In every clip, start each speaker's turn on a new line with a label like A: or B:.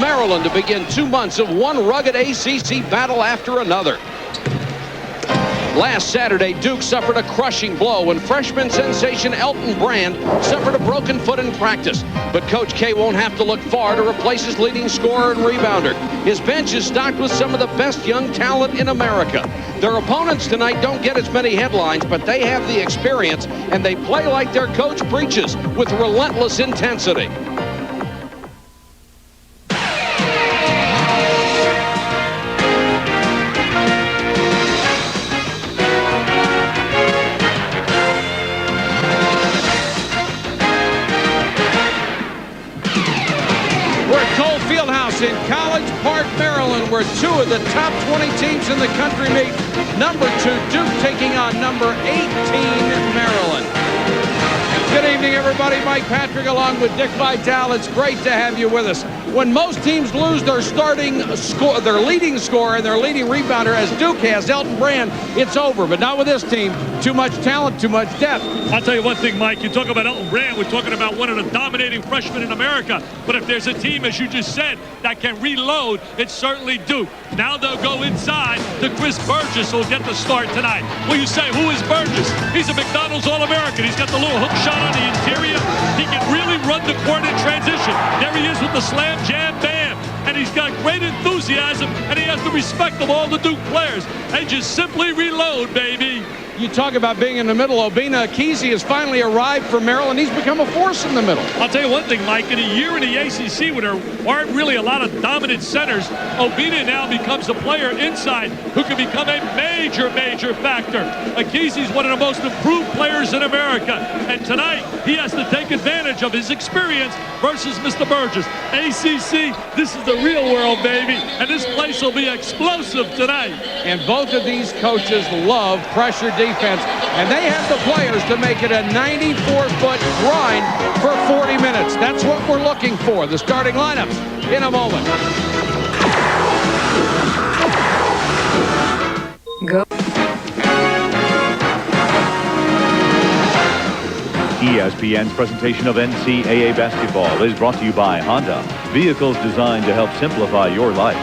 A: Maryland to begin 2 months of one rugged ACC battle after another. Last Saturday, Duke suffered a crushing blow when freshman sensation Elton Brand suffered a broken foot in practice. But Coach K won't have to look far to replace his leading scorer and rebounder. His bench is stocked with some of the best young talent in America. Their opponents tonight don't get as many headlines, but they have the experience, and they play like their coach preaches, with relentless intensity. In College Park, Maryland, where two of the top 20 teams in the country meet. Number 2, Duke, taking on number 18, Maryland. Good evening, everybody. Mike Patrick along with Dick Vitale. It's great to have you with us. When most teams lose their their leading scorer and their leading rebounder, as Duke has, Elton Brand, it's over. But not with this team. Too much talent, too much depth.
B: I'll tell you one thing, Mike. You talk about Elton Brand. We're talking about one of the dominating freshmen in America. But if there's a team, as you just said, that can reload, it's certainly Duke. Now they'll go inside to Chris Burgess, who'll get the start tonight. Will you say, who is Burgess? He's a McDonald's All-American. He's got the little hook shot on the interior. He can really run the court in transition. There he is with the slam, jam, bam. And he's got great enthusiasm, and he has the respect of all the Duke players. They just simply reload, baby.
A: You talk about being in the middle. Obina Kesey has finally arrived for Maryland. He's become a force in the middle.
B: I'll tell you one thing, Mike. In a year in the ACC where there aren't really a lot of dominant centers, Obina now becomes a player inside who can become a major, major factor. Kesey's one of the most improved players in America. And tonight, he has to take advantage of his experience versus Mr. Burgess. ACC, this is the real world, baby. And this place will be explosive tonight.
A: And both of these coaches love pressure defense, and they have the players to make it a 94-foot grind for 40 minutes. That's what we're looking for. The starting lineups in a moment.
C: Go.
D: ESPN's presentation of NCAA basketball is brought to you by Honda, vehicles designed to help simplify your life.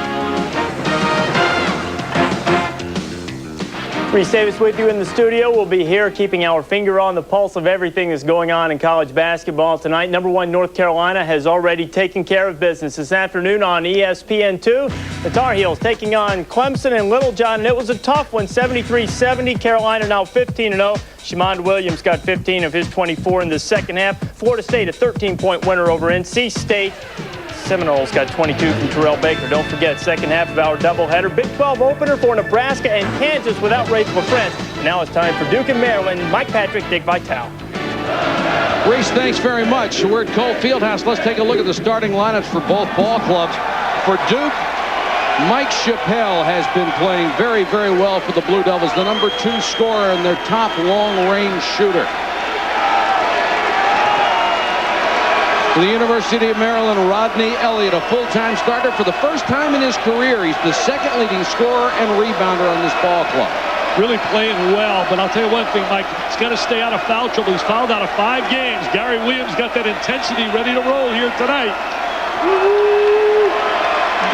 E: Reese Davis with you in the studio. We'll be here keeping our finger on the pulse of everything that's going on in college basketball tonight. Number 1, North Carolina has already taken care of business this afternoon on ESPN2. The Tar Heels taking on Clemson and Littlejohn, and it was a tough one, 73-70. Carolina now 15-0. Shamond Williams got 15 of his 24 in the second half. Florida State a 13-point winner over NC State. Seminoles got 22 from Terrell Baker. Don't forget, second half of our doubleheader. Big 12 opener for Nebraska and Kansas without Ray LaFrance. Now it's time for Duke and Maryland. Mike Patrick, Dick Vitale.
A: Reese, thanks very much. We're at Cole Fieldhouse. Let's take a look at the starting lineups for both ball clubs. For Duke, Mike Chappell has been playing very, very well for the Blue Devils, the number 2 scorer and their top long-range shooter. For the University of Maryland, Rodney Elliott, a full-time starter for the first time in his career. He's the second leading scorer and rebounder on this ball club.
B: Really playing well, but I'll tell you one thing, Mike. He's got to stay out of foul trouble. He's fouled out of 5 games. Gary Williams got that intensity ready to roll here tonight.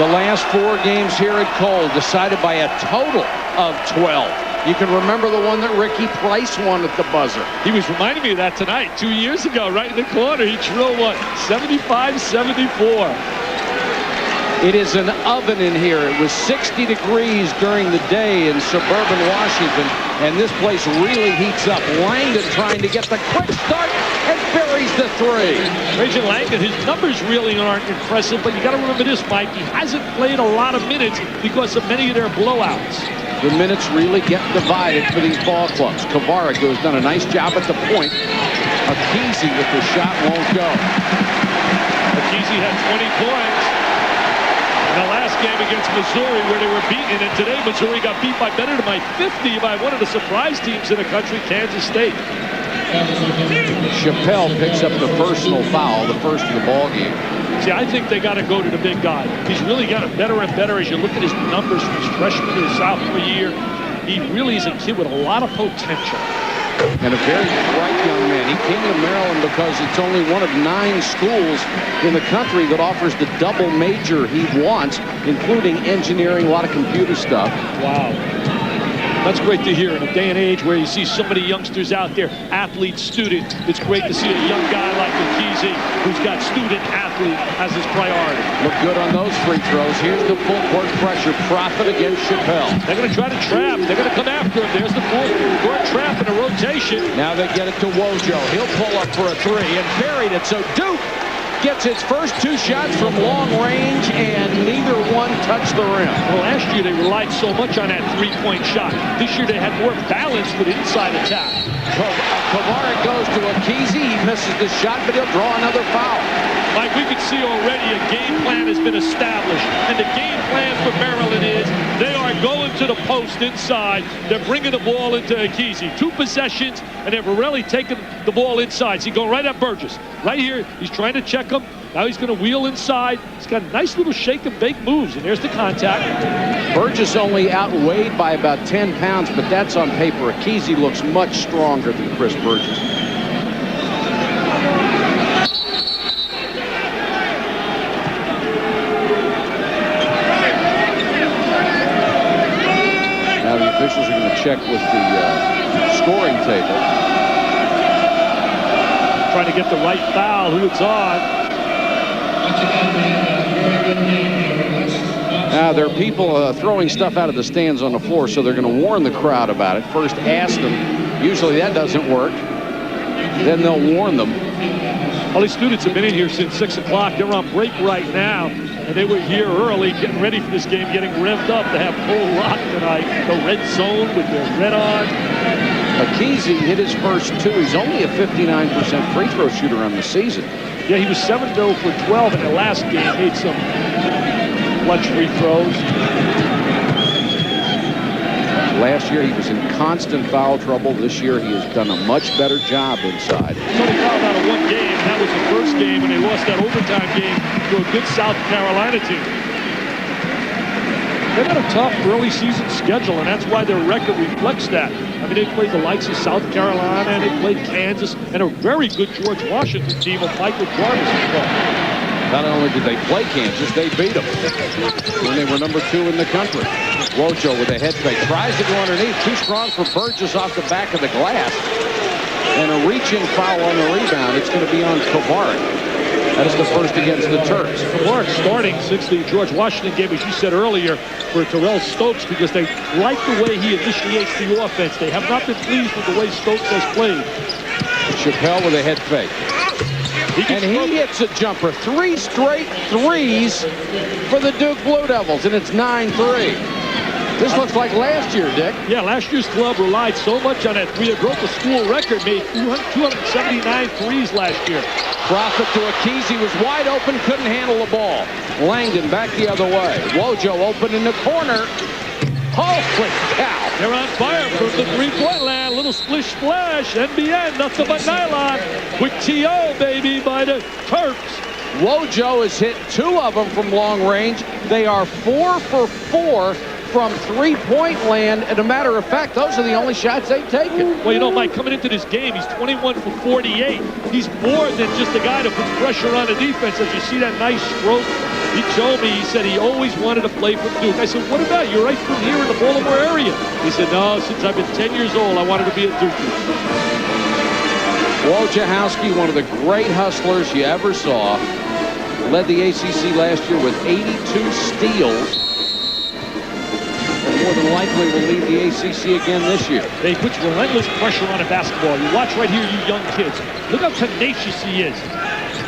A: The last 4 games here at Cole decided by a total of 12. You can remember the one that Ricky Price won at the buzzer.
B: He was reminding me of that tonight, 2 years ago, right in the corner. He drilled what, 75-74.
A: It is an oven in here. It was 60 degrees during the day in suburban Washington, and this place really heats up. Langdon trying to get the quick start and buries the 3.
B: Trajan Langdon, his numbers really aren't impressive, but you got to remember this, Mike. He hasn't played a lot of minutes because of many of their blowouts.
A: The minutes really get divided for these ball clubs. Kavaric, who has done a nice job at the point. Kesey with the shot won't go.
B: Kesey had 20 points in the last game against Missouri where they were beaten, and today Missouri got beat by better than by 50 by one of the surprise teams in the country, Kansas State.
A: Chappell picks up the personal foul, the first of the ball game.
B: See, I think they got to go to the big guy. He's really gotten better and better as you look at his numbers from his freshman to his sophomore year. He really is a kid with a lot of potential.
A: And a very bright young man. He came to Maryland because it's only one of 9 schools in the country that offers the double major he wants, including engineering, a lot of computer stuff.
B: Wow. That's great to hear in a day and age where you see so many youngsters out there, athlete, student. It's great to see a young guy like Akizi who's got student athlete as his priority.
A: Look good on those free throws. Here's the full court pressure. Profit against Chappelle.
B: They're going to try to trap. They're going to come after him. There's the full court trap in a rotation.
A: Now they get it to Wojo. He'll pull up for a 3 and buried it. So Duke gets its first 2 shots from long range, and neither one touched the rim.
B: Well, last year they relied so much on that 3-point shot. This year they had more balance with inside attack.
A: Kavarik goes to Akizi. He misses the shot, but he'll draw another foul.
B: Like we can see already, a game plan has been established. And the game plan for Maryland is they are going to the post inside. They're bringing the ball into Akizi. 2 possessions, and they're really taking the ball inside. So he's going right at Burgess. Right here, he's trying to check him. Now he's going to wheel inside. He's got nice little shake and bake moves, and there's the contact.
A: Burgess only outweighed by about 10 pounds, but that's on paper. Akizi looks much stronger than Chris Burgess. Now the officials are going to check with the scoring table.
B: Trying to get the right foul, who it's on.
A: Now, there are people throwing stuff out of the stands on the floor, so they're going to warn the crowd about it. First, ask them. Usually that doesn't work. Then they'll warn them.
B: All these students have been in here since 6 o'clock. They're on break right now, and they were here early getting ready for this game, getting revved up to have full lock tonight. The red zone with the red on.
A: Akizi hit his first 2. He's only a 59% free throw shooter on the season.
B: Yeah, he was 7-0 for 12 in the last game. Made some clutch free throws.
A: Last year he was in constant foul trouble. This year he has done a much better job inside.
B: He's only fouled out of 1 game. That was the first game when they lost that overtime game to a good South Carolina team. They've got a tough early season schedule, and that's why their record reflects that. I mean, they played the likes of South Carolina, and they played Kansas, and a very good George Washington team of Michael Jarvis.
A: Not only did they play Kansas, they beat them when they were number 2 in the country. Wojo with a head fake. Tries to go underneath. Too strong for Burgess off the back of the glass. And a reach-in foul on the rebound. It's going to be on Kavarik. That is the first against the Terps.
B: Kavarik starting since the George Washington game, as you said earlier, for Terrell Stokes, because they like the way he initiates the offense. They have not been pleased with the way Stokes has played.
A: Chappelle with a head fake. And he hits a jumper. 3 straight threes for the Duke Blue Devils, and it's 9-3. This looks like last year, Dick.
B: Yeah, last year's club relied so much on that 3. It broke the school record, made 279 threes last year.
A: Profit to Akizi, was wide open, couldn't handle the ball. Langdon back the other way. Wojo open in the corner. Holy cow.
B: They're on fire from the 3-point land. Little splish splash. NBN, nothing but nylon. Quick TO, baby, by the Terps.
A: Wojo has hit 2 of them from long range. They are 4 for 4 from 3-point land. And a matter of fact, those are the only shots they've taken.
B: Well, you know, Mike, coming into this game, he's 21 for 48. He's more than just a guy that puts pressure on the defense. As you see that nice stroke, he told me, he said he always wanted to play for Duke. I said, what about you? Right from here in the Baltimore area. He said, no, since I've been 10 years old, I wanted to be a Duke.
A: Wojciechowski, one of the great hustlers you ever saw, led the ACC last year with 82 steals. More than likely will lead the ACC again this year.
B: They put relentless pressure on a basketball. You watch right here, you young kids. Look how tenacious he is.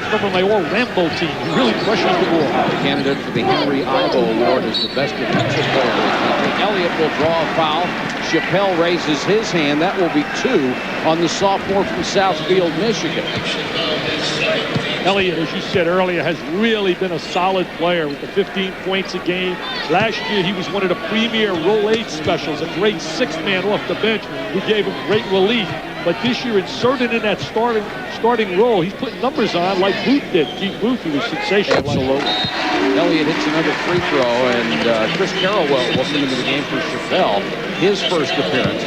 B: Remember my old Rambo team. He really pressures the ball.
A: The candidate for the Henry Ivo Award is the best defensive player in the country. Elliott will draw a foul. Chappelle raises his hand. That will be 2 on the sophomore from Southfield, Michigan.
B: Elliott, as you said earlier, has really been a solid player with the 15 points a game. Last year, he was one of the premier Roll 8 specials, a great 6th man off the bench who gave him great relief. But this year, inserted in that starting role, he's putting numbers on like Booth did. Keith Booth, he was sensational.
A: Absolutely. Elliott hits another free throw, and Chris Carrawell welcome into the game for Chappelle, his first appearance.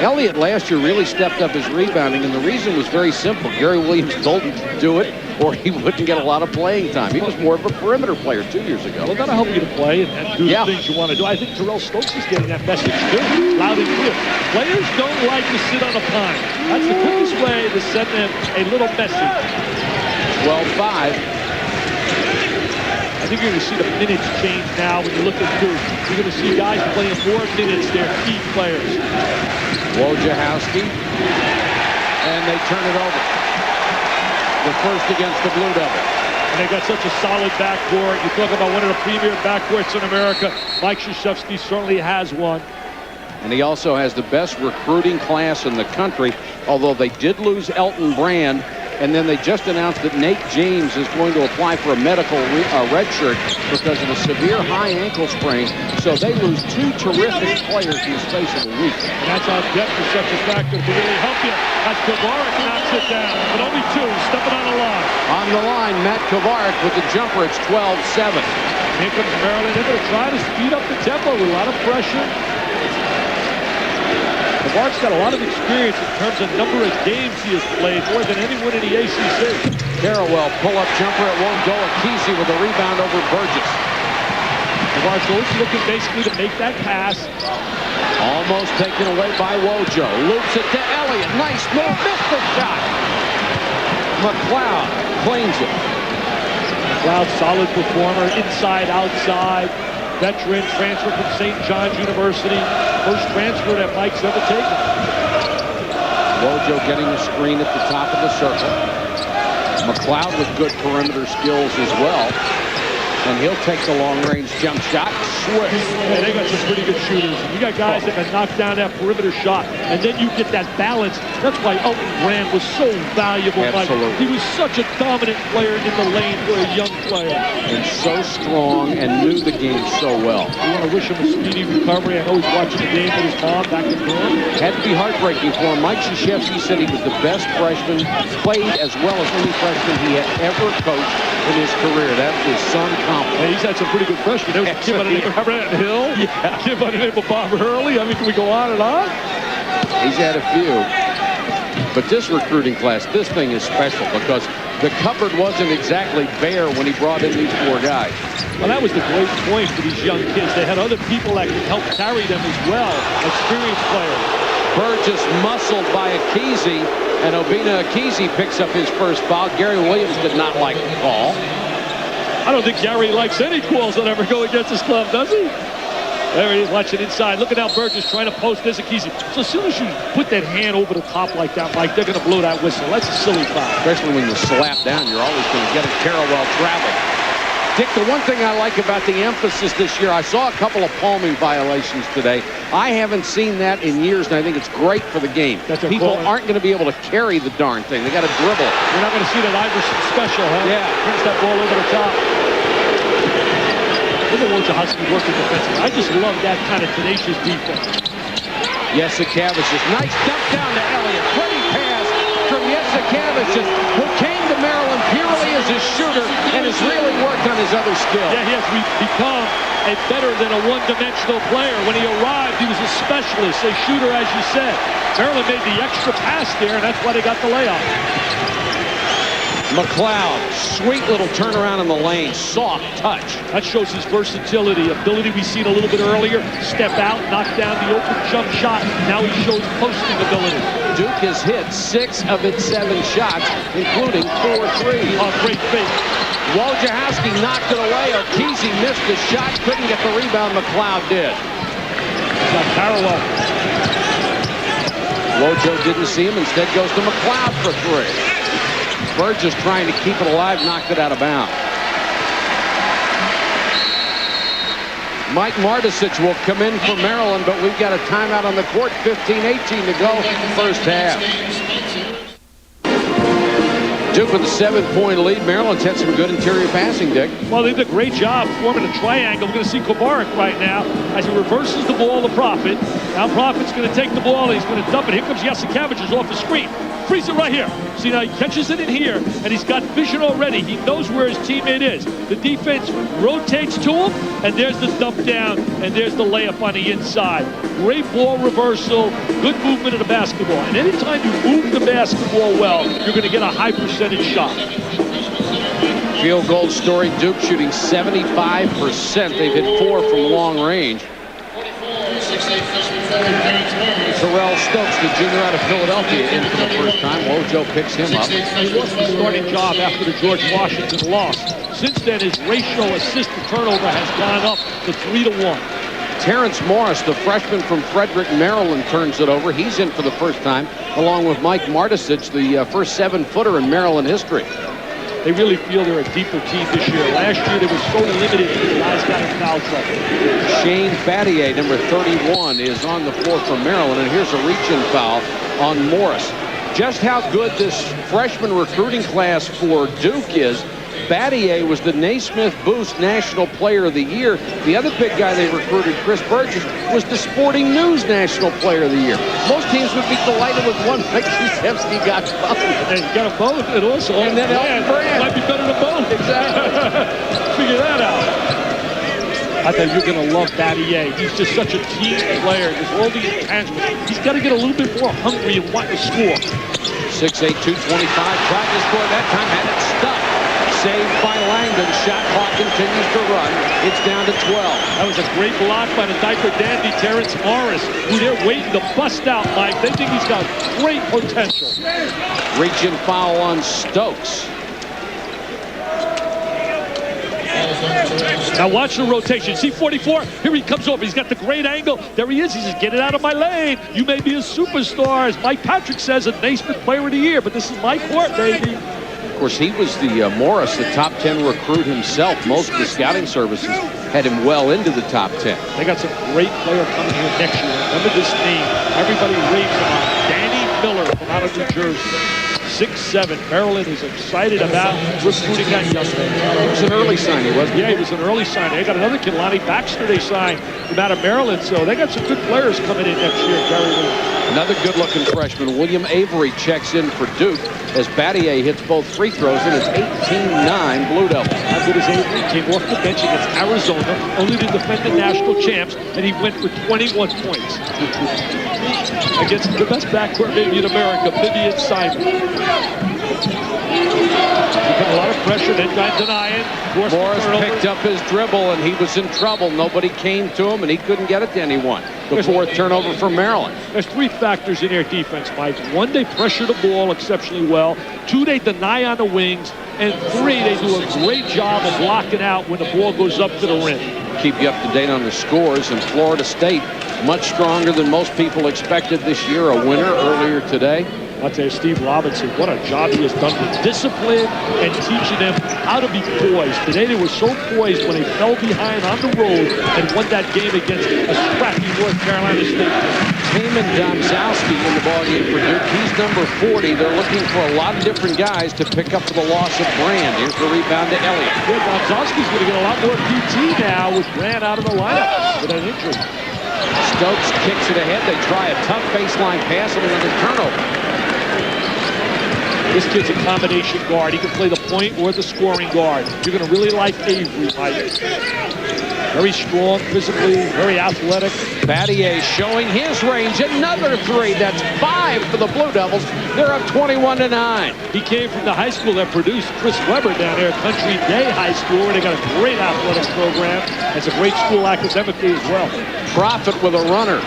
A: Elliott last year really stepped up his rebounding, and the reason was very simple. Gary Williams told him to do it, or he wouldn't get a lot of playing time. He was more of a perimeter player 2 years ago.
B: Well, that'll help you to play and do the things you want to do. I think Terrell Stokes is getting that message too, loud and clear. Players don't like to sit on a pine. That's the quickest way to send them a little message.
A: 12-5.
B: I think you're going to see the minutes change now when you look at Duke. You're going to see guys playing more minutes. They're key players.
A: Wojciechowski, and they turn it over. The first against the Blue Devils.
B: And they got such a solid backcourt. You talk about one of the premier backcourts in America. Mike Krzyzewski certainly has one.
A: And he also has the best recruiting class in the country, although they did lose Elton Brand. And then they just announced that Nate James is going to apply for a medical red shirt because of a severe high ankle sprain. So they lose 2 terrific players in the space of a week.
B: And that's how depth is such a factor to really help you. As Kovarik knocks it down, but only 2 stepping on the line.
A: On the line, Matt Kovarik with the jumper. It's 12-7.
B: Here comes Maryland. They're going to try to speed up the tempo with a lot of pressure. Kovarik's got a lot of experience in terms of number of games he has played, more than anyone in the ACC.
A: Carrawell, pull-up jumper. It won't go. Kesey with a rebound over Burgess.
B: Kovarik's always looking basically to make that pass.
A: Almost taken away by Wojo. Loops it to Elliott. Nice move. Missed the shot. McLeod claims it.
B: McLeod, solid performer, inside, outside. Veteran, transfer from St. John's University. First transfer that Mike's ever taken.
A: Wojo getting a screen at the top of the circle. McLeod with good perimeter skills as well. And he'll take the long-range jump shot. Swift.
B: Yeah, they got some pretty good shooters. You got guys that can knock down that perimeter shot, and then you get that balance. That's why Elton Brand was so valuable.
A: Absolutely.
B: Mike. He was such a dominant player in the lane for a young player.
A: And so strong and knew the game so well.
B: We want to wish him a speedy recovery. I know he's watching the game with his mom back in Durham.
A: Had to be heartbreaking for him. Mike Krzyzewski said he was the best freshman, played as well as any freshman he had ever coached in his career. That's his son,
B: Yeah, he's had some pretty good freshmen. There was a kid by the name of Brett Hill, a kid by the name of Bob Hurley. I mean, can we go on and on?
A: He's had a few. But this recruiting class, this thing is special because the cupboard wasn't exactly bare when he brought in these 4 guys.
B: Well, that was the great point for these young kids. They had other people that could help carry them as well, experienced players.
A: Burgess muscled by Kesey, and Obina Kesey picks up his first foul. Gary Williams did not like the call.
B: I don't think Gary likes any calls that ever go against his club, does he? There he is, watching inside. Look at how Burgess trying to post this Kesey. So as soon as you put that hand over the top like that, Mike, they're going to blow that whistle. That's a silly foul.
A: Especially when you slap down, you're always going to get it. Carrawell traveling. Dick, the one thing I like about the emphasis this year, I saw a couple of palming violations today. I haven't seen that in years, and I think it's great for the game. People aren't going to be able to carry the darn thing. They got to dribble.
B: You're not going to see that Iverson special, huh?
A: Yeah.
B: Brings that ball over the top. Look at Wojciechowski working defensively. I just love that kind of tenacious defense.
A: Yesikavicius, nice dump down to Elliott. Pretty pass from Yesikavicius, who came to Maryland purely as a shooter and has really worked on his other skills.
B: Yeah, he has become a better than a one-dimensional player. When he arrived, he was a specialist, a shooter, as you said. Maryland made the extra pass there, and that's why they got the layup.
A: McLeod, sweet little turnaround in the lane, soft touch.
B: That shows his versatility, ability we seen a little bit earlier. Step out, knock down the open jump shot. Now he shows posting ability.
A: Duke has hit 6 of its 7 shots, including 4 threes.
B: Oh, great fake.
A: Wojciechowski knocked it away. Kesey missed the shot, couldn't get the rebound. McLeod did.
B: Got Carrawell.
A: Wojo didn't see him, instead goes to McLeod for 3. Burgess trying to keep it alive, knocked it out of bounds. Mike Martisic will come in for Maryland, but we've got a timeout on the court. 15-18 to go, first half. Duke with a 7-point lead. Maryland's had some good interior passing, Dick.
B: Well, they did a great job forming a triangle. We're going to see Kovarik right now as he reverses the ball to Profit. Now Profit's going to take the ball and he's going to dump it. Here comes Yesikavicius off the screen. freeze it right here. See, now he catches it in here, and he's got vision already. He knows where his teammate is. The defense rotates to him, and there's the dump down, and there's the layup on the inside. Great ball reversal, good movement of the basketball. And anytime you move the basketball well, you're going to get a high percentage shot.
A: Field goal story, Duke shooting 75%. They've hit 4 from long range. Terrell Stokes, the junior out of Philadelphia, in for the first time. Wojo picks him up.
B: He lost the starting job after the George Washington loss. Since then, his ratio assist-to-turnover has gone up to 3-to-1.
A: Terrence Morris, the freshman from Frederick, Maryland, turns it over. He's in for the first time, along with Mike Martisic, the first 7-footer in Maryland history.
B: They really feel they're a deeper team this year. Last year, they were so limited because the guys got in foul trouble.
A: Shane Battier, number 31, is on the floor for Maryland, and here's a reach-in foul on Morris. Just how good this freshman recruiting class for Duke is. Battier was the Naismith Boost National Player of the Year. The other big guy they recruited, Chris Burgess, was the Sporting News National Player of the Year. Most teams would be delighted with one. Mike Krzyzewski got both.
B: And you got a both, and also
A: and then Elton Brand
B: might be better than both.
A: Exactly.
B: Figure that out. I think you're going to love Battier. He's just such a team player. There's all the intangibles. He's got to get a little bit more hungry and want to score.
A: 6'8", 225, tried to score that time, had it stuck. Saved by Langdon. Shot clock continues to run. It's down to 12.
B: That was a great block by the diaper dandy Terrence Morris, who they're waiting to bust out, Mike. They think he's got great potential.
A: Reach and foul on Stokes.
B: Now watch the rotation. See 44? Here he comes over. He's got the great angle. There he is. He says, get it out of my lane. You may be a superstar. As Mike Patrick says, a Naismith Player of the Year, but this is my court, baby.
A: Of course, he was the Morris, the top 10 recruit himself. Most of the scouting services had him well into the top 10.
B: They got some great player coming here next year. Remember this name. Everybody raves him on. Danny Miller from out of New Jersey. 6'7". Maryland is excited about recruiting that young man.
A: He was an early signing, wasn't he?
B: Yeah, he was an early signing. They got another kid, Lonnie Baxter, they signed from out of Maryland. So they got some good players coming in next year, Gary Lee.
A: Another good-looking freshman, William Avery, checks in for Duke as Battier hits both free throws, and it's 18-9 Blue Devils.
B: How good is Avery? Came off the bench against Arizona, only to defend the national champs, and he went for 21 points. Against the best backcourt maybe in America, Vivian Simon. He put a lot of pressure, then got denying.
A: Morris picked up his dribble, and he was in trouble. Nobody came to him, and he couldn't get it to anyone. The fourth turnover for Maryland.
B: There's 3 factors in their defense, Mike. 1, they pressure the ball exceptionally well. 2, they deny on the wings. And 3, they do a great job of blocking out when the ball goes up to the rim.
A: Keep you up to date on the scores. And Florida State, much stronger than most people expected this year. A winner earlier today.
B: I'll tell you, Steve Robinson, what a job he has done with discipline and teaching them how to be poised. Today they were so poised when they fell behind on the road and won that game against a scrappy North Carolina State.
A: Taman Domzowski in the ballgame for Duke. He's number 40. They're looking for a lot of different guys to pick up for the loss of Brand. Here's the rebound to Elliott.
B: Yeah, Domzowski's going to get a lot more PT now with Brand out of the lineup with an injury.
A: Stokes kicks it ahead. They try a tough baseline pass and another turnover.
B: This kid's a combination guard. He can play the point or the scoring guard. You're going to really like Avery, Mike. Very strong physically, very athletic.
A: Battier showing his range. Another 3. That's 5 for the Blue Devils. They're up 21-9.
B: He came from the high school that produced Chris Webber down there at Country Day High School, where they got a great athletic program. It's a great school academically as well.
A: Profit with a runner.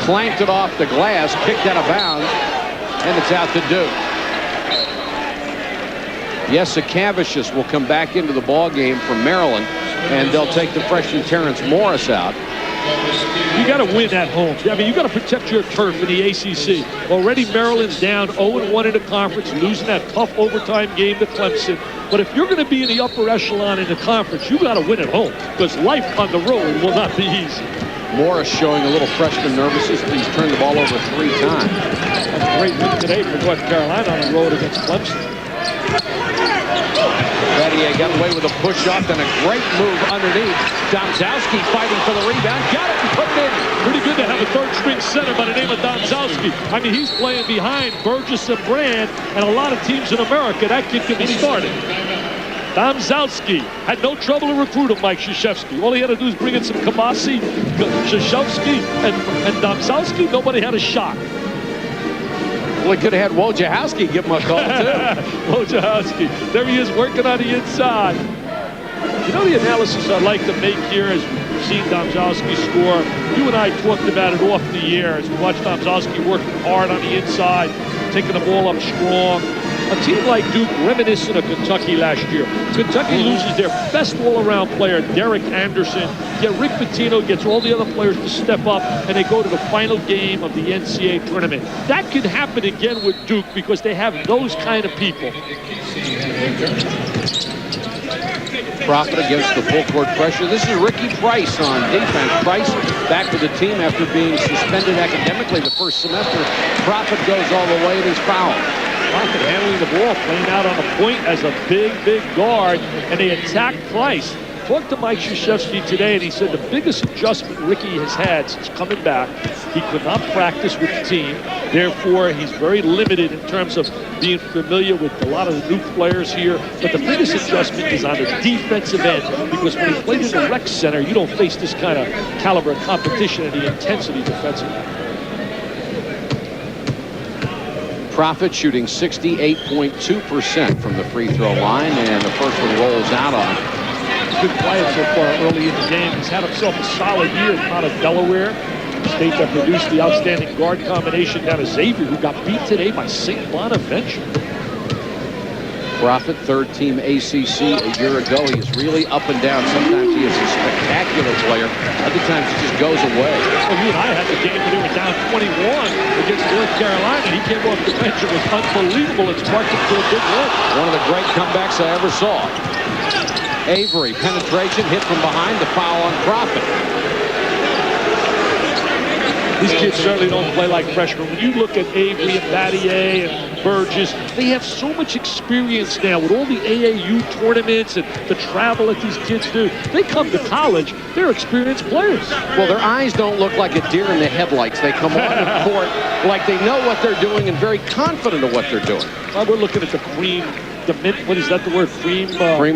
A: Clanked it off the glass, kicked out of bounds, and it's out to Duke. Yes, Cavicius will come back into the ball game from Maryland, and they'll take the freshman Terrence Morris out.
B: You got to win at home. I mean, you got to protect your turf in the ACC. Already Maryland's down 0-1 in the conference, losing that tough overtime game to Clemson. But if you're going to be in the upper echelon in the conference, you got to win at home, because life on the road will not be easy.
A: Morris showing a little freshman nervousness. He's turned the ball over 3 times.
B: That's a great win today for North Carolina on the road against Clemson.
A: Battier got away with a push-off and a great move underneath. Domzowski fighting for the rebound. Got it and put it in.
B: Pretty good to have a third-string center by the name of Domzowski. I mean, he's playing behind Burgess and Brand, and a lot of teams in America, that kid can be started. Domzowski had no trouble in recruiting Mike Krzyzewski. All he had to do is bring in some Kamasi, Krzyzewski, and Domzowski. Nobody had a shot.
A: Well, he could have had Wojciechowski give him a call, too.
B: Wojciechowski. There he is working on the inside. You know the analysis I'd like to make here as we've seen Domzowski score. You and I talked about it off the air as we watched Domzowski working hard on the inside, taking the ball up strong. A team like Duke, reminiscent of Kentucky last year. Kentucky loses their best all-around player, Derek Anderson. Yet Rick Pitino gets all the other players to step up, and they go to the final game of the NCAA tournament. That could happen again with Duke because they have those kind of people.
A: Profit against the full court pressure. This is Ricky Price on defense. Price back with the team after being suspended academically the first semester. Profit goes all the way and he's fouled.
B: Profit handling the ball, playing out on the point as a big guard, and they attack Price. Talked to Mike Krzyzewski today, and he said the biggest adjustment Ricky has had since coming back, he could not practice with the team. Therefore, he's very limited in terms of being familiar with a lot of the new players here. But the biggest adjustment is on the defensive end, because when he played in the rec center, you don't face this kind of caliber of competition and the intensity defensively.
A: Profit shooting 68.2% from the free throw line, and the first one rolls out on him.
B: Good player so far early in the game. He's had himself a solid year out of Delaware State that produced the outstanding guard combination down to Xavier, who got beat today by St. Bonaventure.
A: Profit, third-team ACC a year ago. He is really up and down. Sometimes he is a spectacular player. Other times he just goes away.
B: Well, you and I had the game where they were down 21 against North Carolina. He came off the bench. It was unbelievable. It sparked him to a big run.
A: One of the great comebacks I ever saw. Avery, penetration, hit from behind, the foul on Profit.
B: These kids certainly don't play like freshmen. When you look at Avery and Battier and Burgess, they have so much experience now with all the AAU tournaments and the travel that these kids do. They come to college, they're experienced players.
A: Well, their eyes don't look like a deer in the headlights. They come on the court like they know what they're doing and very confident of what they're doing.
B: Well, we're looking at the cream, the mint, what is that the word? Cream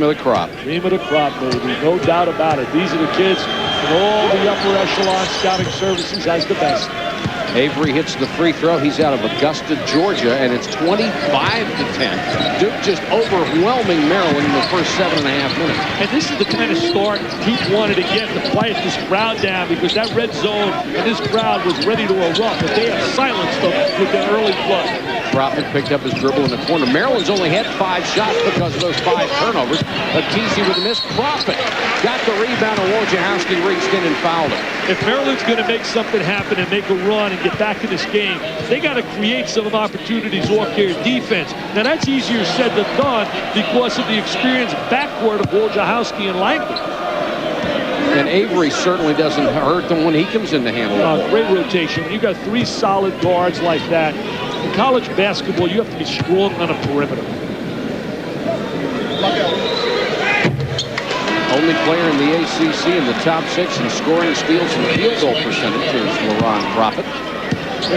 A: of the crop.
B: Cream of the crop, baby. No doubt about it. These are the kids in all the upper echelon scouting services as the best.
A: Avery hits the free throw. He's out of Augusta, Georgia, and it's 25-10. Duke just overwhelming Maryland in the first 7.5 minutes.
B: And this is the kind of start Duke wanted to get to quiet this crowd down, because that red zone and this crowd was ready to erupt, but they have silenced them with their early flood.
A: Profit picked up his dribble in the corner. Maryland's only had 5 shots because of those 5 turnovers. Akisi with a miss. Profit got the rebound, and Wojciechowski reached in and fouled him.
B: If Maryland's going to make something happen and make a run and get back in this game, they got to create some opportunities off their defense. Now, that's easier said than done because of the experienced backcourt of Wojciechowski and Langley.
A: And Avery certainly doesn't hurt them when he comes in to handle it.
B: Great rotation. When you got 3 solid guards like that, in college basketball, you have to be strong on a perimeter.
A: Only player in the ACC in the top 6 in scoring, steals, and field goal percentage is LaRon Profit.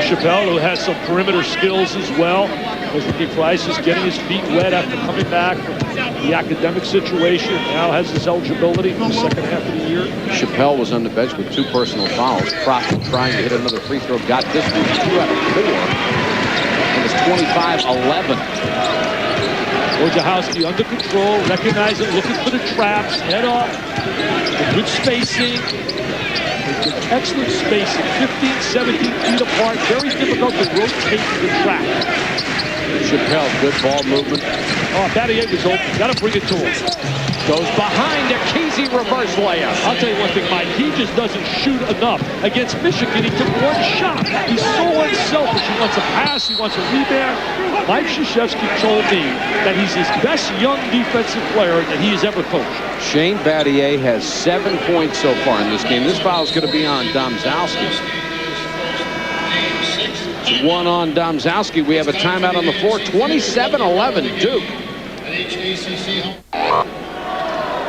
B: Chappelle, who has some perimeter skills as well. As Ricky Price is getting his feet wet after coming back from the academic situation. Now has his eligibility for the second half of the year.
A: Chappelle was on the bench with 2 personal fouls. Profit trying to hit another free throw. Got this one 2 out of 4. And it's 25-11.
B: Wojciechowski under control, recognizing, looking for the traps, head up, good spacing. Excellent spacing, 15, 17 feet apart. Very difficult to rotate the track.
A: Chappelle, good ball movement.
B: Oh, Battier was open. Got to bring it to him.
A: Goes behind, Akisi reverse layup.
B: I'll tell you one thing, Mike. He just doesn't shoot enough. Against Michigan, he took 1 shot. He's so unselfish. He wants a pass. He wants a rebound. Mike Krzyzewski told me that he's his best young defensive player that he has ever coached.
A: Shane Battier has 7 points so far in this game. This foul is going to be on Domzowski. It's 1 on Domzowski. We have a timeout on the floor. 27-11 Duke.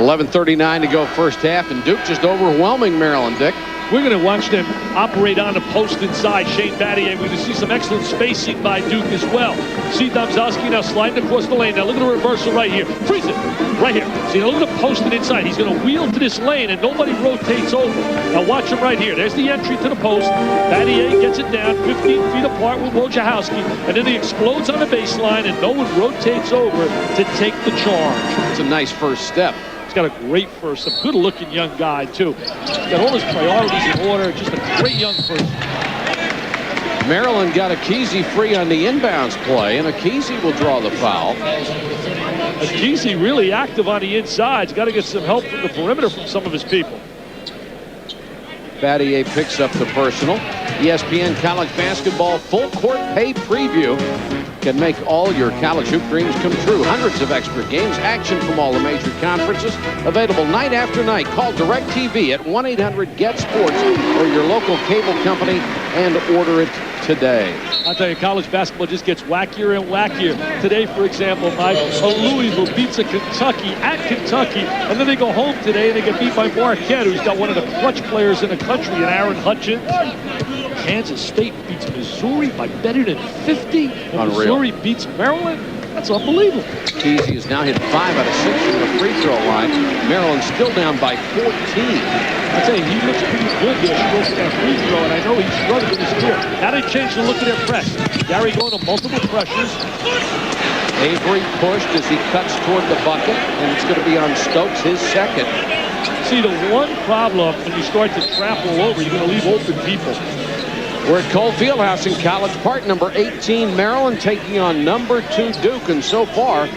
A: 11:39 to go first half, and Duke just overwhelming Maryland, Dick.
B: We're going to watch them operate on the post inside. Shane Battier. We're going to see some excellent spacing by Duke as well. See Domzowski now sliding across the lane. Now look at the reversal right here. Freeze it. Right here. See, now look at the post and inside. He's going to wheel to this lane, and nobody rotates over. Now watch him right here. There's the entry to the post. Battier gets it down 15 feet apart with Wojciechowski, and then he explodes on the baseline, and no one rotates over to take the charge.
A: It's a nice first step.
B: He's got a great first, a good-looking young guy, too. He's got all his priorities in order, just a great young person.
A: Maryland got Akese free on the inbounds play, and Akese will draw the foul.
B: Akese really active on the inside. He's got to get some help from the perimeter from some of his people.
A: Battier picks up the personal. ESPN College Basketball Full Court Pay Preview can make all your college hoop dreams come true. Hundreds of expert games, action from all the major conferences, available night after night. Call DirecTV at 1-800-GET-SPORTS or your local cable company and order it today.
B: I'll tell you, college basketball just gets wackier and wackier. Today, for example, Mike, Louisville beats a Kentucky at Kentucky, and then they go home today and they get beat by Marquette, who's got one of the clutch players in the country, and Aaron Hutchins. Kansas State beats Missouri by better than 50, and
A: Unreal.
B: Missouri beats Maryland. That's unbelievable.
A: Akese has now hit 5 out of 6 from the free throw line. Maryland still down by 14.
B: I tell you, he looks pretty good there, stroking that free throw, and I know he's struggling with his career. Now they change the look of their press. Gary going to multiple pressures.
A: Avery pushed as he cuts toward the bucket, and it's going to be on Stokes, his second.
B: See, the one problem when you start to trap all over, you're going to leave open people.
A: We're at Cole Fieldhouse in College Park. Number 18, Maryland, taking on number 2, Duke. And so far,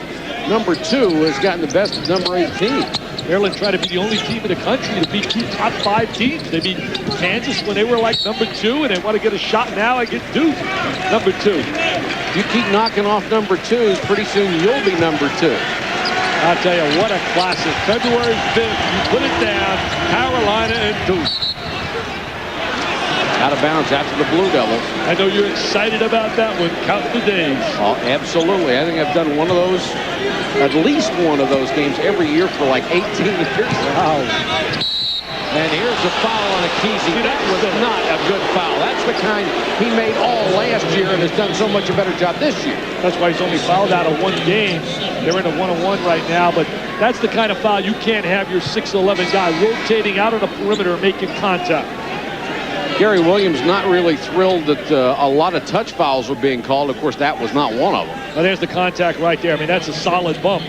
A: number 2 has gotten the best of number 18.
B: Maryland tried to be the only team in the country to beat 2 top 5 teams. They beat Kansas when they were like number 2, and they want to get a shot now against Duke, number 2.
A: If you keep knocking off number 2s, pretty soon you'll be number 2.
B: I'll tell you, what a classic. February 5th, you put it down, Carolina and Duke.
A: Out of bounds after the Blue Devils.
B: I know you're excited about that one. Count the days.
A: Oh, absolutely. I think I've done one of those, at least one of those games every year for like 18 years.
B: Wow.
A: And here's a foul on Akese. That was not a good foul. That's the kind he made all last year and has done so much a better job this year.
B: That's why he's only fouled out of 1 game. They're in a 1-on-1 right now, but that's the kind of foul you can't have your 6'11" guy rotating out on the perimeter and making contact.
A: Gary Williams not really thrilled that a lot of touch fouls were being called. Of course, that was not one of them.
B: Well, there's the contact right there. I mean, that's a solid bump.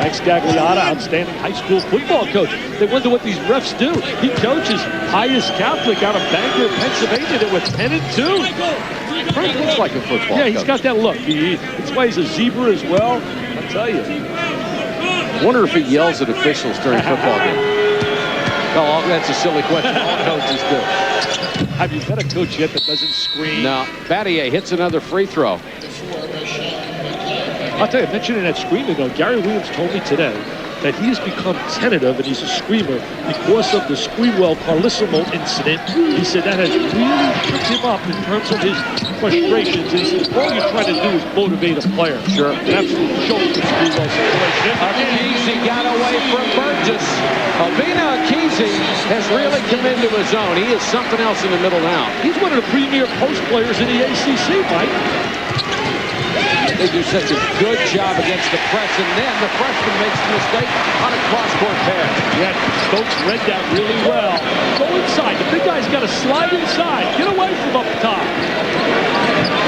B: Mike Scagliotta, outstanding high school football coach. They wonder what these refs do. He coaches Pius Catholic out of Bangor, Pennsylvania. They were 10-2.
A: Frank looks like a football
B: Yeah, he's
A: coach.
B: got that look. That's why he's a zebra as well. I'll tell you.
A: Wonder if he yells at officials during football games. Oh, that's a silly question. All coaches do.
B: Have you met a coach yet that doesn't scream?
A: No. Battier hits another free throw.
B: I'll tell you, mentioning that screaming, though, Gary Williams told me today that he has become tentative and he's a screamer because of the Screamwell Carlissimo incident. He said that has really tripped him up in terms of his frustrations. He says all you're trying to do is motivate a player.
A: Sure.
B: Absolutely choke the Screamwell situation.
A: Akese got away from Burgess. Alvina Akese has really come into his own. He is something else in the middle now.
B: He's one of the premier post players in the ACC, Mike.
A: They do such a good job against the press, and then the freshman makes a mistake on a cross-court pass.
B: Yeah, Stokes read that really well. Go inside. The big guy's got to slide inside. Get away from up top.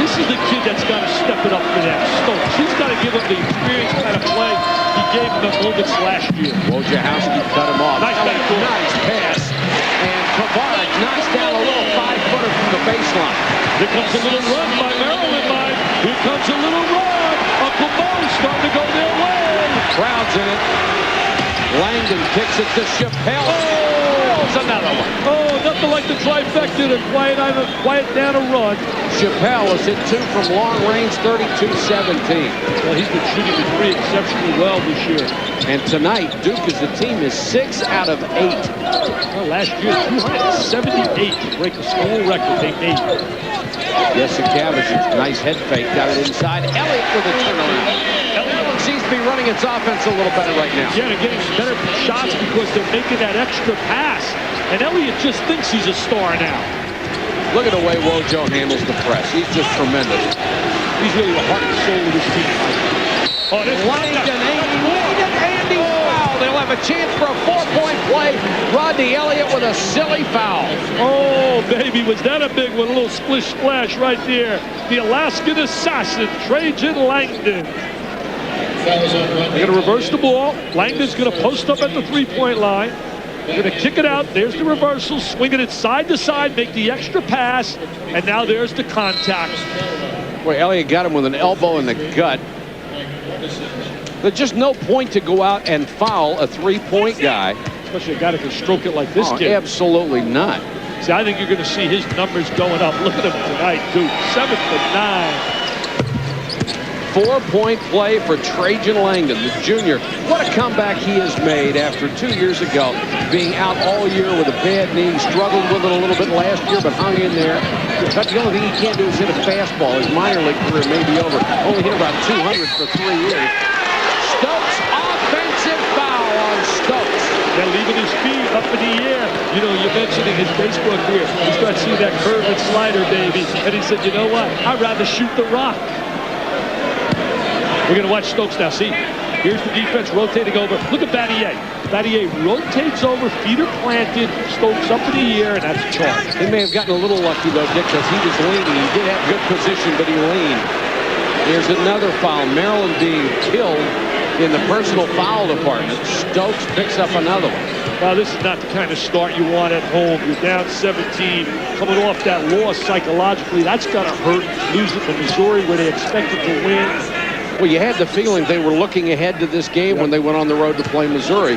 B: This is the kid that's got to step it up for them. Stokes. He's got to give him the experience kind of play he gave him the moments last year.
A: Wojciechowski cut him off.
B: Nice backdoor.
A: Nice pass. And Pavard knocks down a little 5-footer from the baseline.
B: Here comes a little run by Maryland, Mike. Here comes a little run. Uncle Mo's starting to go their way.
A: Crowd's in it. Langdon kicks it to Chappelle. Oh, it's another one.
B: Oh, nothing like the trifecta to quiet down a run.
A: Chappelle has hit 2 from long range, 32-17.
B: Well, he's been shooting the 3 exceptionally well this year.
A: And tonight, Duke as a team is 6 out of 8.
B: Well, last year, 278 to break a school record they made.
A: Jesse Cavish's nice head fake, got it inside. Elliott with a turnaround. Elliott sees be running its offense a little better right now.
B: Yeah, they're getting better shots because they're making that extra pass. And Elliott just thinks he's a star now.
A: Look at the way Wojo handles the press. He's just tremendous.
B: He's really the heart and soul of this team. Oh, there's
A: Langdon, Andy foul. They'll have a chance for a 4-point play. Rodney Elliott with a silly foul.
B: Oh, baby, was that a big one? A little splish splash right there. The Alaskan assassin, Trajan Langdon. They're going to reverse the ball. Langdon's going to post up at the three-point line. They're going to kick it out. There's the reversal. Swinging it side to side. Make the extra pass. And now there's the contact.
A: Boy, Elliott got him with an elbow in the gut. There's just no point to go out and foul a three-point guy.
B: Especially a guy that can stroke it like this kid.
A: Absolutely not.
B: See, I think you're going to see his numbers going up. Look at him tonight, dude. 7 for 9.
A: 4-point play for Trajan Langdon, the junior. What a comeback he has made after 2 years ago being out all year with a bad knee. Struggled with it a little bit last year, but hung in there. But the only thing he can't do is hit a fastball. His minor league career may be over. Only hit about 200 for 3 years. Stokes, offensive foul on Stokes.
B: They're leaving his feet up in the air. You know, you're mentioning his baseball career. He started seeing that curve and slider, baby. And he said, you know what? I'd rather shoot the rock. We're going to watch Stokes now. See, here's the defense rotating over. Look at Battier. Battier rotates over, feet are planted, Stokes up in the air, and that's a charge.
A: He may have gotten a little lucky, though, Dick, because he was leaning. He did have good position, but he leaned. There's another foul. Maryland being killed in the personal foul department. Stokes picks up another one.
B: Now, this is not the kind of start you want at home. You're down 17, coming off that loss psychologically. That's got to hurt, losing to Missouri where they expected to win.
A: Well, you had the feeling they were looking ahead to this game when they went on the road to play Missouri.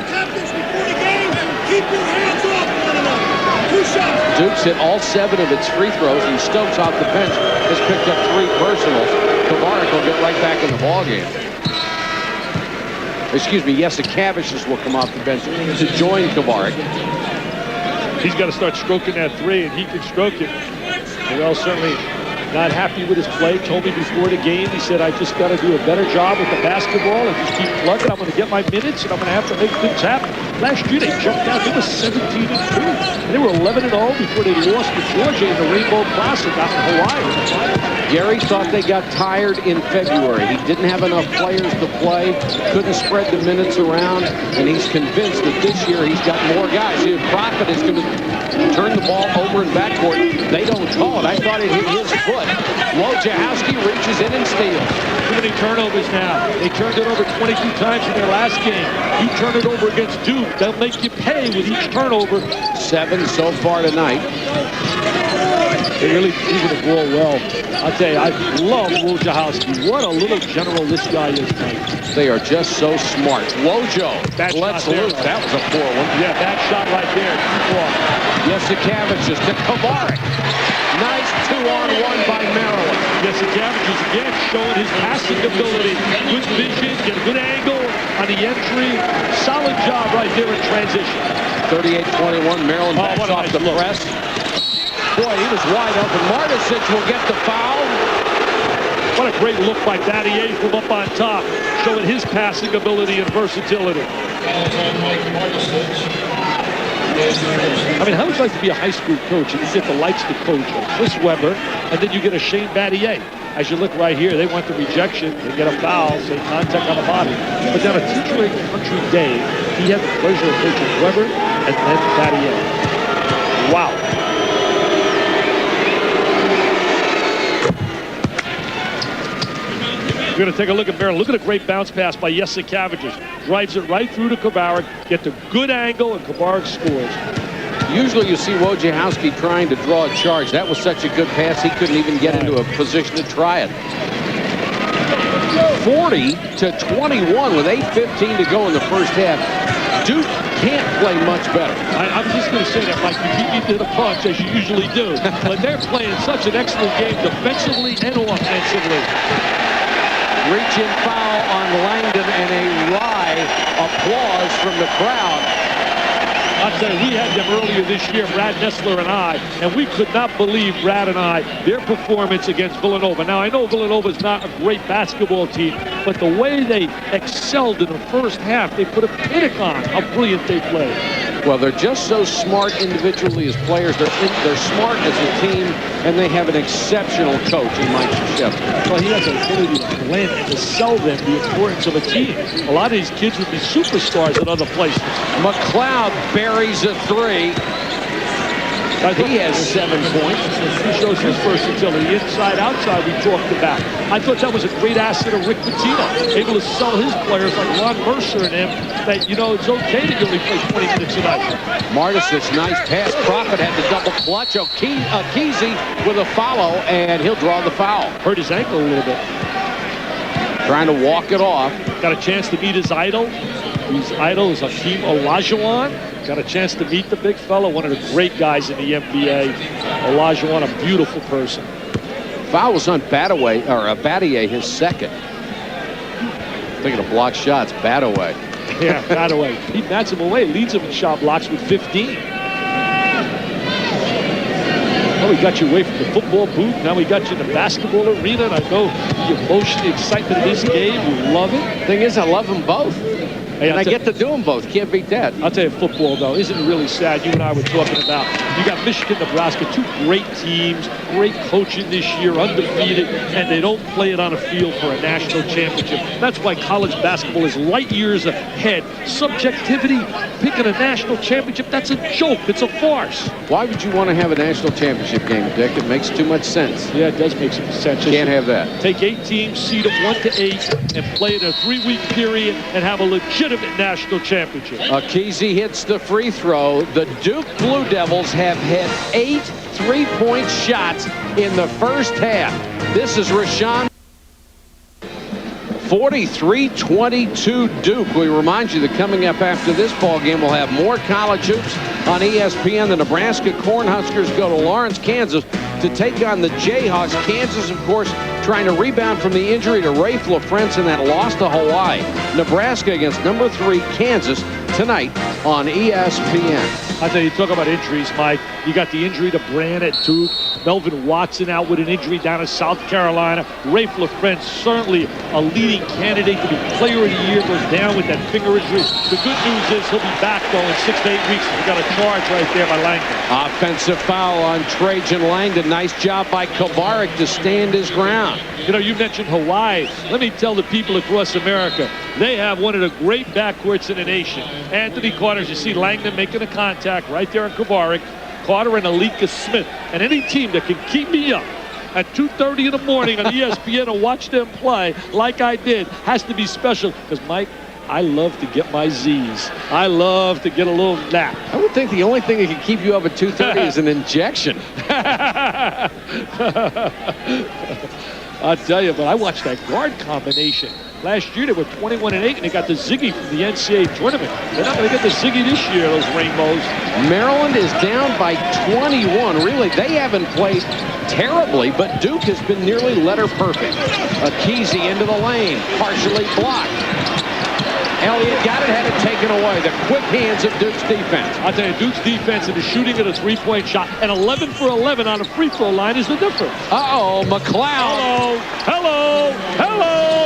A: Duke's hit all 7 of its free throws, and Stokes off the bench has picked up 3 personals. Kovarik will get right back in the ballgame. Excuse me, Yasikavicius will come off the bench to join Kovarik.
B: He's got to start stroking that 3, and he can stroke it. Well, certainly not happy with his play. Told me before the game, he said, I just got to do a better job with the basketball and just keep plugging. I'm going to get my minutes, and I'm going to have to make things happen. Last year, they jumped out. They were 17-2. And they were 11-0 before they lost to Georgia in the Rainbow Classic out in Hawaii.
A: Gary thought they got tired in February. He didn't have enough players to play, couldn't spread the minutes around, and he's convinced that this year he's got more guys. His Profit is going to turn the ball over in backcourt. They don't call it. I thought it hit his foot. Wojciechowski reaches in and steals.
B: Too many turnovers now. They turned it over 22 times in their last game. You turn it over against Duke, they'll make you pay with each turnover.
A: 7 so far tonight.
B: They really moving the ball well. I'll tell you, I love Wojciechowski. What a little general this guy is tonight.
A: They are just so smart. Wojo lets loose. That was a poor one.
B: Yeah, that shot right there.
A: Yasikavicius to Kovarik. Nice 2-on-1 by Maryland.
B: Yasikavicius again showing his passing ability. Good vision, get a good angle on the entry. Solid job right there in transition.
A: 38-21, Maryland backs off the press. Boy, he was wide open. Martisic will get the foul.
B: What a great look by Battier from up on top, showing his passing ability and versatility. I mean, how would you like to be a high school coach and you get the likes to coach of Chris Webber, and then you get a Shane Battier? As you look right here, they want the rejection. They get a foul, say contact on the body. But then a teacher country day, he had the pleasure of coaching Webber and then Battier. Wow. We're going to take a look at Maryland. Look at a great bounce pass by Yasikavicius. Drives it right through to Kovarik. Get the good angle, and Kovarik scores.
A: Usually you see Wojciechowski trying to draw a charge. That was such a good pass, he couldn't even get into a position to try it. 40-21 with 8:15 to go in the first half. Duke can't play much better.
B: I'm just going to say that, Mike. You beat me to the punch, as you usually do. But they're playing such an excellent game defensively and offensively.
A: Reach-in foul on Langdon and a wry applause from the crowd.
B: I'll tell you, we had them earlier this year, Brad Nessler and I, and we could not believe, Brad and I, their performance against Villanova. Now, I know Villanova's not a great basketball team, but the way they excelled in the first half, they put a panic on how brilliant they played.
A: Well, they're just so smart individually as players. They're smart as a team, and they have an exceptional coach in Mike Krzyzewski.
B: Well, he has an ability to blend and to sell them the importance of a team. A lot of these kids would be superstars at other places.
A: McLeod buries a three. He has 7 points.
B: He shows his versatility, inside, outside, we talked about. I thought that was a great asset of Rick Pitino, able to sell his players like Ron Mercer and him, that, you know, it's okay that you only play 20 minutes a night.
A: Martisich, nice pass. Prophet had the double clutch. Kesey with a follow, and he'll draw the foul.
B: Hurt his ankle a little bit.
A: Trying to walk it off.
B: Got a chance to meet his idol. His idol is Hakeem Olajuwon. Got a chance to meet the big fella, one of the great guys in the NBA. Olajuwon, a beautiful person.
A: Foul was on Battier, his second. Thinking of block shots, Battier.
B: Yeah, Battier. He bats him away, leads him in shot blocks with 15. Now we got you away from the football booth. Now we got you in the basketball arena. And I know the emotion, the excitement of this game. You love it.
A: Thing is, I love them both.
B: Hey,
A: and I get to do them both. Can't beat that.
B: I'll tell you, football, though, isn't it really sad? You and I were talking about, you got Michigan, Nebraska, two great teams, great coaching this year, undefeated, and they don't play it on a field for a national championship. That's why college basketball is light years ahead. Subjectivity, picking a national championship, that's a joke. It's a farce.
A: Why would you want to have a national championship game, Dick? It makes too much sense.
B: Yeah, it does make some sense.
A: Can't have that.
B: Take 8 teams, seed them 1 to 8, and play it in a 3-week period and have a legitimate national championship.
A: Kesey hits the free throw. The Duke Blue Devils have had 8 3-point shots in the first half. This is Rashawn. 43-22 Duke. We remind you that coming up after this ball game, we'll have more college hoops on ESPN. The Nebraska Cornhuskers go to Lawrence, Kansas to take on the Jayhawks. Kansas, of course, trying to rebound from the injury to Rafe LaFrentz in that loss to Hawaii. Nebraska against number 3 Kansas tonight on ESPN.
B: I tell you, talk about injuries, Mike. You got the injury to Brand at Duke. Melvin Watson out with an injury down in South Carolina. Rafe LaFrentz, certainly a leading candidate to be player of the year, goes down with that finger injury. The good news is he'll be back, though, in 6 to 8 weeks. We got a charge right there by Langdon.
A: Offensive foul on Trajan Langdon. Nice job by Kovarik to stand his ground.
B: You know, you mentioned Hawaii. Let me tell the people across America, they have one of the great backcourts in the nation. Anthony Carter, as you see Langdon making a contact right there on Kovarik. Carter and Alika Smith. And any team that can keep me up at 2:30 in the morning on ESPN and watch them play like I did has to be special. Because, Mike, I love to get my Z's. I love to get a little nap.
A: I would think the only thing that can keep you up at 2:30 is an injection.
B: I'll tell you, but I watched that guard combination. Last year they were 21-8, and they got the Ziggy from the NCAA tournament. They're not going to get the Ziggy this year, those Rainbows.
A: Maryland is down by 21. Really, they haven't played terribly, but Duke has been nearly letter perfect. Kesey into the lane, partially blocked. Elliott got it, had it taken away. The quick hands of Duke's defense.
B: I'll tell you, Duke's defense and the shooting at a 3-point shot, and 11 for 11 on a free throw line is the difference.
A: Uh-oh, McLeod.
B: Hello,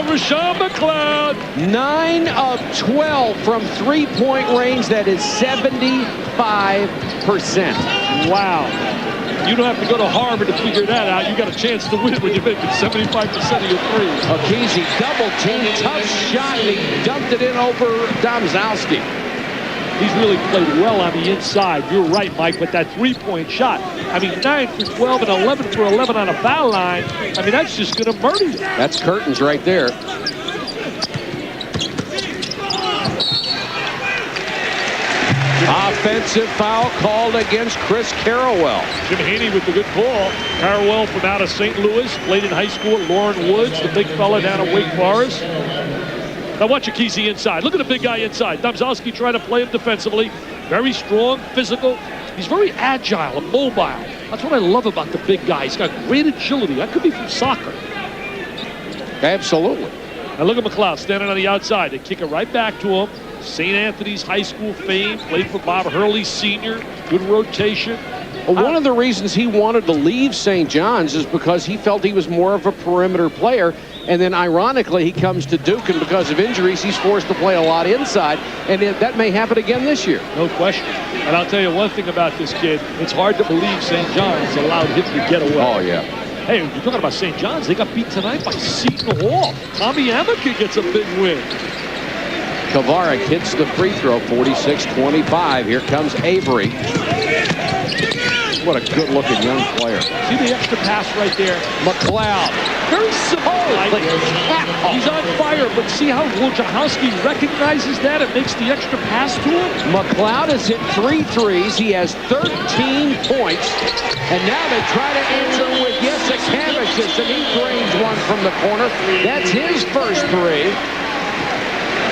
B: Rashawn McLeod.
A: 9 of 12 from 3-point range. That is 75%.
B: Wow. You don't have to go to Harvard to figure that out. You got a chance to win when you're making 75% of your threes.
A: Kesey double team, tough shot, and he dumped it in over Domzowski.
B: He's really played well on the inside. You're right, Mike, but that 3-point shot, I mean, 9 for 12 and 11 for 11 on a foul line. I mean, that's just going to murder you.
A: That's curtains right there. Offensive foul called against Chris Carrawell.
B: Jim Haney with the good call. Carrawell from out of St. Louis, played in high school at Lauren Woods, the big fella down at Wake Forest. Now watch Kesey inside. Look at the big guy inside. Domzowski trying to play him defensively. Very strong, physical. He's very agile and mobile. That's what I love about the big guy. He's got great agility. That could be from soccer.
A: Absolutely.
B: Now look at McLeod standing on the outside. They kick it right back to him. St. Anthony's High School fame, played for Bob Hurley Sr., good rotation.
A: Well, one of the reasons he wanted to leave St. John's is because he felt he was more of a perimeter player. And then, ironically, he comes to Duke, and because of injuries, he's forced to play a lot inside. And that may happen again this year.
B: No question. And I'll tell you one thing about this kid. It's hard to believe St. John's allowed him to get away.
A: Oh, yeah.
B: Hey, you're talking about St. John's. They got beat tonight by Seton Hall. Tommy Amica gets a big win.
A: Kovarik hits the free throw, 46-25. Here comes Avery. What a good-looking young player.
B: See the extra pass right there?
A: McLeod. Very simple.
B: He's on fire, but see how Wojciechowski recognizes that and makes the extra pass to him?
A: McLeod has hit 3 threes. He has 13 points. And now they try to answer with Jasikevičius, and he drains one from the corner. That's his first 3.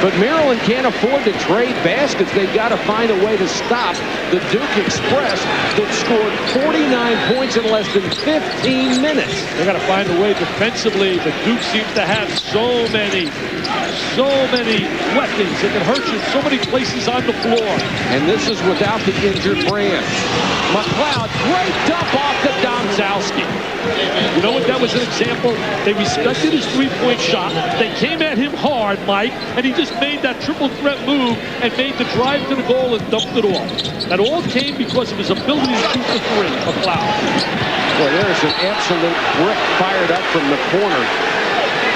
A: But Maryland can't afford to trade baskets. They've got to find a way to stop the Duke Express that scored 49 points in less than 15 minutes.
B: They've got to find a way defensively, but Duke seems to have so many weapons that can hurt you in so many places on the floor.
A: And this is without the injured Branch. McLeod, great dump off to Domzowski.
B: You know what? That was an example. They respected his three-point shot. They came at him hard, Mike, and he just made that triple threat move and made the drive to the goal and dumped it off. That all came because of his ability to shoot the three, McLeod.
A: Boy, there's an absolute brick fired up from the corner.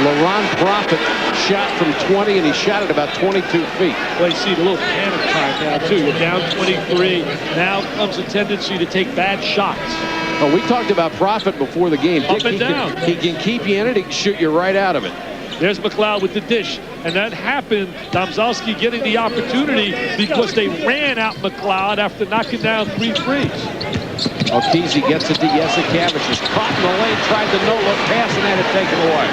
A: LaRon Prophet shot from 20, and he shot it about 22 feet.
B: Well, you see the little panic time now, too. You're down 23. Now comes a tendency to take bad shots.
A: Oh, we talked about Prophet before the game.
B: Up and down.
A: He can keep you in it. He can shoot you right out of it.
B: There's McLeod with the dish. And that happened, Domzowski getting the opportunity because they ran out McLeod after knocking down 3 threes.
A: O'Keefe gets it to Jasikevičius. Caught in the lane, tried the no-look pass, and had it taken away.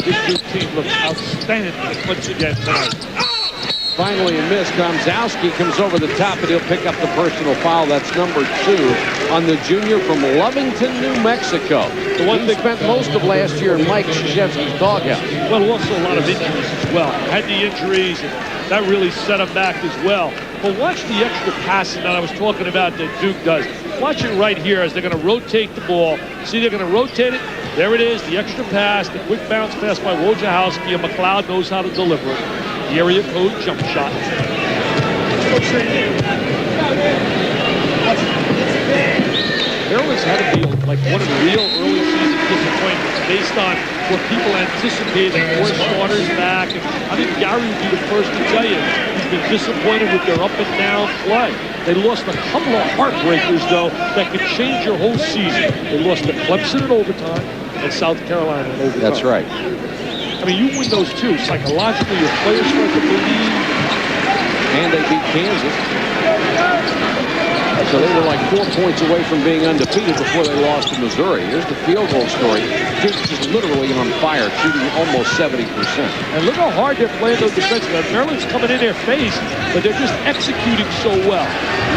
B: This Duke team looks outstanding once again tonight.
A: Finally a miss. Domzowski comes over the top, and he'll pick up the personal foul. That's number 2 on the junior from Lovington, New Mexico. The one that spent most of last year in Mike Krzyzewski's doghouse.
B: Well, also a lot of injuries as well. Had the injuries, and that really set him back as well. But watch the extra passing that I was talking about that Duke does. Watch it right here as they're going to rotate the ball. See, they're going to rotate it. There it is, the extra pass, the quick bounce pass by Wojciechowski, and McLeod knows how to deliver it. The area code jump shot. Maryland's had to be like one of the real early season disappointments based on what people anticipated. More starters back, and I think Gary would be the first to tell you he's been disappointed with their up and down play. They lost a couple of heartbreakers, though, that could change your whole season. They lost to Clemson in overtime and South Carolina in overtime.
A: That's right.
B: I mean, you win those two. Psychologically, your players start to believe.
A: And they beat Kansas. So they were like 4 points away from being undefeated before they lost to Missouri. Here's the field goal story. Duke's just literally on fire, shooting almost 70%.
B: And look how hard they're playing those defensively. Maryland's coming in their face, but they're just executing so well.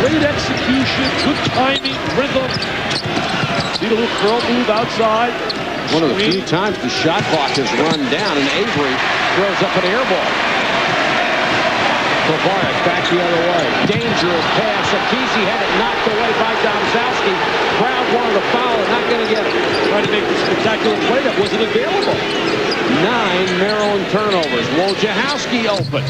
B: Great execution, good timing, rhythm. See the little curl move outside.
A: One of the few times the shot clock has run down, and Avery throws up an air ball. Kovarik back the other way. Dangerous pass. O'Keefe had it knocked away by Domzowski. Crowd wanted to foul, not going to get it.
B: Trying to make the spectacular play that wasn't available.
A: 9 Maryland turnovers. Wojciechowski open.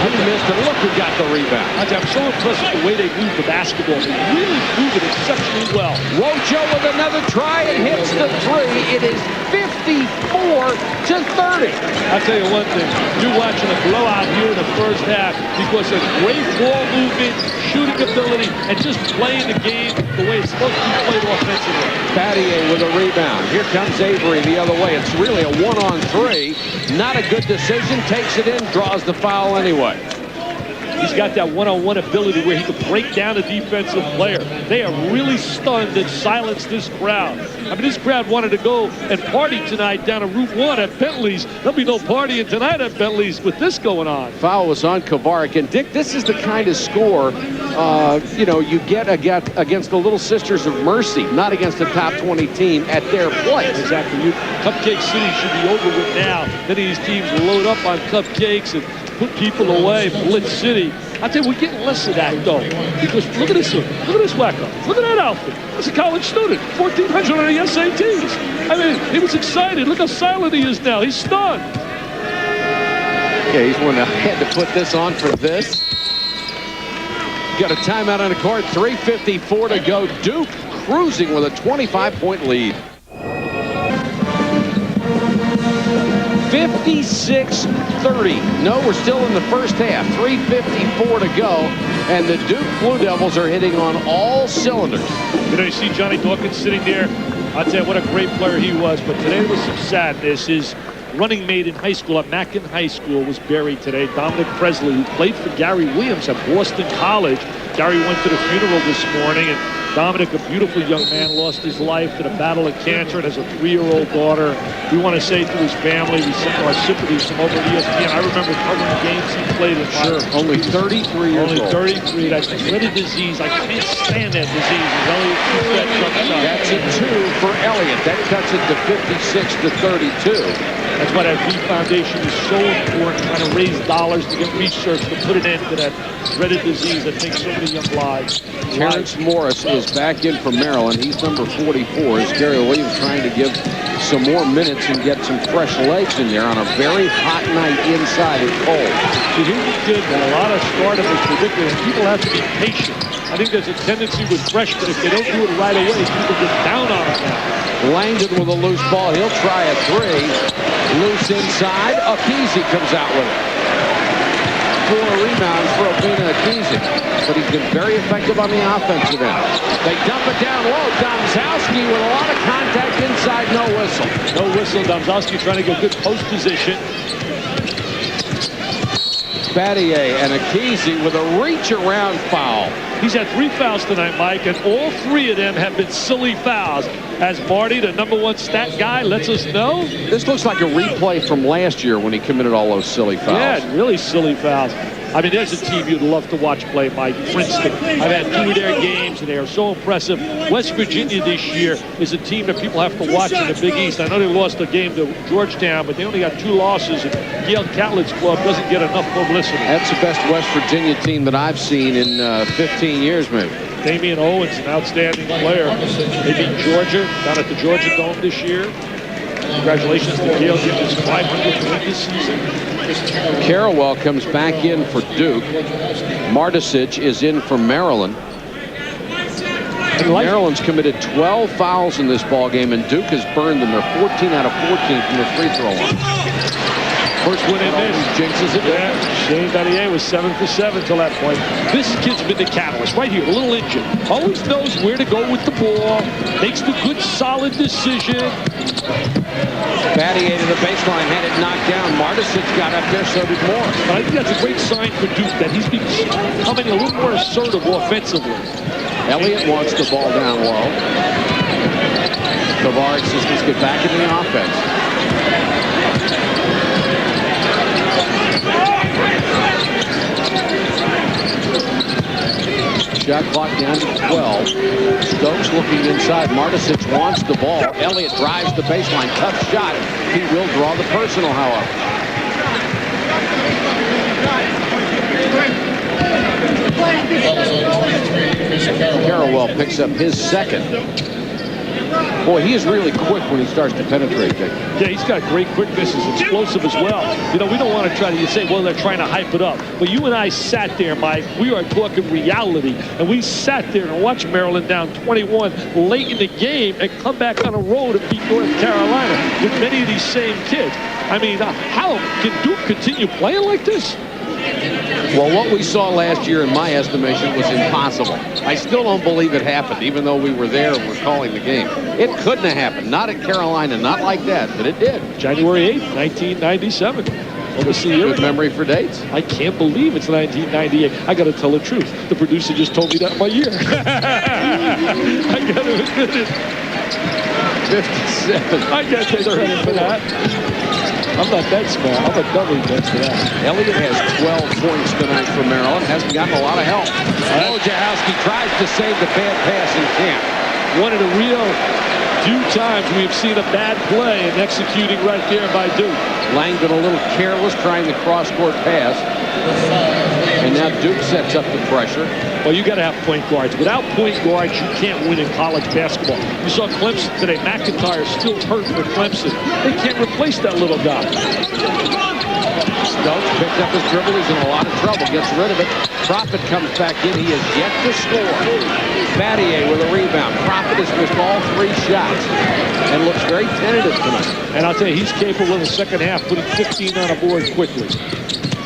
A: He missed it. Look who got the rebound.
B: I'm so impressed with the way they move the basketball. They really move it exceptionally well.
A: Wojo with another try and hits the 3. It is 54-30.
B: I'll tell you one thing. You're watching a blowout here in the first half because of great ball movement, shooting ability, and just playing the game the way it's supposed to be played offensively.
A: Battier with a rebound. Here comes Avery the other way. It's really a 1-on-3. Not a good decision. Takes it in, draws the foul anyway.
B: He's got that one-on-one ability where he can break down a defensive player. They are really stunned and silenced this crowd. I mean, this crowd wanted to go and party tonight down at Route 1 at Bentley's. There'll be no partying tonight at Bentley's with this going on.
C: Foul was on Kovarik. And Dick, this is the kind of score, you know, you get against the Little Sisters of Mercy, not against a top 20 team at their place.
B: Exactly. Cupcake City should be over with now. Many of these teams load up on cupcakes and put people away. Blitz City. I tell you, we're getting less of that, though. Because look at this one. Look at this wacko. Look at that outfit. It's a college student. 1,400 on the SATs. I mean, he was excited. Look how silent he is now. He's stunned.
C: Yeah, he's one that had to put this on for this. Got a timeout on the court. 3:54 to go. Duke cruising with a 25-point lead. 56-30. No, we're still in the first half. 3:54 to go. And the Duke Blue Devils are hitting on all cylinders.
B: You know, you see Johnny Dawkins sitting there. I'll tell you what a great player he was. But today was some sadness. His running mate in high school at Mackin High School was buried today. Dominic Presley, who played for Gary Williams at Boston College. Gary went to the funeral this morning, and Dominic, a beautiful young man, lost his life to the battle of cancer and has a 3-year-old daughter. We want to say to his family, we send our sympathies from over ESPN. I remember covering the games he played in.
C: Sure, only 33 years old.
B: Only 33. That's a dreaded disease. I can't stand that disease.
C: That's a 2 for Elliott. That cuts it to 56-32.
B: That's why that V Foundation is so important, trying to raise dollars to get research to put an end to that dreaded disease that takes so many young lives.
C: Terrence Morris is back in for Maryland. He's number 44. As Gary Williams trying to give some more minutes and get some fresh legs in there on a very hot night inside. It's cold.
B: See, here's the good that a lot of stardom is ridiculous. People have to be patient. I think there's a tendency with freshmen, if they don't do it right away, people get down on it now.
C: Langdon with a loose ball. He'll try a 3. Loose inside. Akizi comes out with it. 4 rebounds for Obina Akizi. But he's been very effective on the offensive end. They dump it down low. Domzowski with a lot of contact inside. No whistle.
B: No whistle. Domzowski trying to get good post position.
C: Battier and Akizi with a reach-around foul.
B: He's had 3 fouls tonight, Mike, and all 3 of them have been silly fouls. As Marty, the #1 stat guy, lets us know.
C: This looks like a replay from last year when he committed all those silly fouls.
B: Yeah, really silly fouls. I mean, there's a team you'd love to watch play, Mike. Princeton. I've had 2 of their games, and they are so impressive. West Virginia this year is a team that people have to watch in the Big East. I know they lost a game to Georgetown, but they only got 2 losses, and Gail Catlett's club doesn't get enough publicity.
C: That's the best West Virginia team that I've seen in 15 years, maybe.
B: Damian Owens, an outstanding player. They beat Georgia down at the Georgia Dome this year. Congratulations to Gail getting his 500th win this season.
C: Carrawell comes back in for Duke. Martisic is in for Maryland. Maryland's committed 12 fouls in this ball game, and Duke has burned them. They're 14 out of 14 from the free throw line.
B: First one in missed.
C: Jinxes it.
B: Yeah, Shane Battier was 7 for 7 till that point. This kid's been the catalyst right here, a little injured. Always knows where to go with the ball. Makes the good, solid decision.
C: Battier to the baseline, had it knocked down. Martisic got up there, so did Morris.
B: But I think that's a great sign for Duke that he's becoming a little more assertive offensively.
C: Elliott wants the ball down low. Kovarik systems get back into the offense. Shot clock down to 12. Stokes looking inside. Martisic wants the ball. Elliott drives the baseline. Tough shot. He will draw the personal, however. Carrawell picks up his second. Boy, he is really quick when he starts to penetrate.
B: Yeah, he's got great quickness. He's explosive as well. You know, we don't want to try to say, well, they're trying to hype it up. But you and I sat there, Mike. We are talking reality. And we sat there and watched Maryland down 21 late in the game and come back on a road and beat North Carolina with many of these same kids. I mean, how can Duke continue playing like this?
C: Well, what we saw last year, in my estimation, was impossible. I still don't believe it happened, even though we were there and were calling the game. It couldn't have happened. Not at Carolina, not like that, but it did.
B: January 8th, 1997.
F: Well, let's see here.
C: Good memory for dates.
F: I can't believe it's 1998. I got to tell the truth. The producer just told me that my year. I got to admit it.
C: 57.
F: I got to take credit for that. I'm not that smart. I'm a dummy next to that.
C: Elliott has 12 points tonight for Maryland. Hasn't gotten a lot of help. Wojciechowski tries to save the bad pass and can't.
F: One of the real few times we've seen a bad play and executing right there by Duke.
C: Langdon a little careless trying the cross-court pass. And now Duke sets up the pressure.
F: Well, you got to have point guards. Without point guards, you can't win in college basketball. You saw Clemson today. McIntyre still hurt for Clemson. They can't replace that little guy.
C: Stokes picked up his dribble. He's in a lot of trouble. Gets rid of it. Prophet comes back in. He has yet to score. Battier with a rebound. Prophet has missed all 3 shots and looks very tentative tonight.
F: And I'll tell you, he's capable in the second half, putting 15 on a board quickly.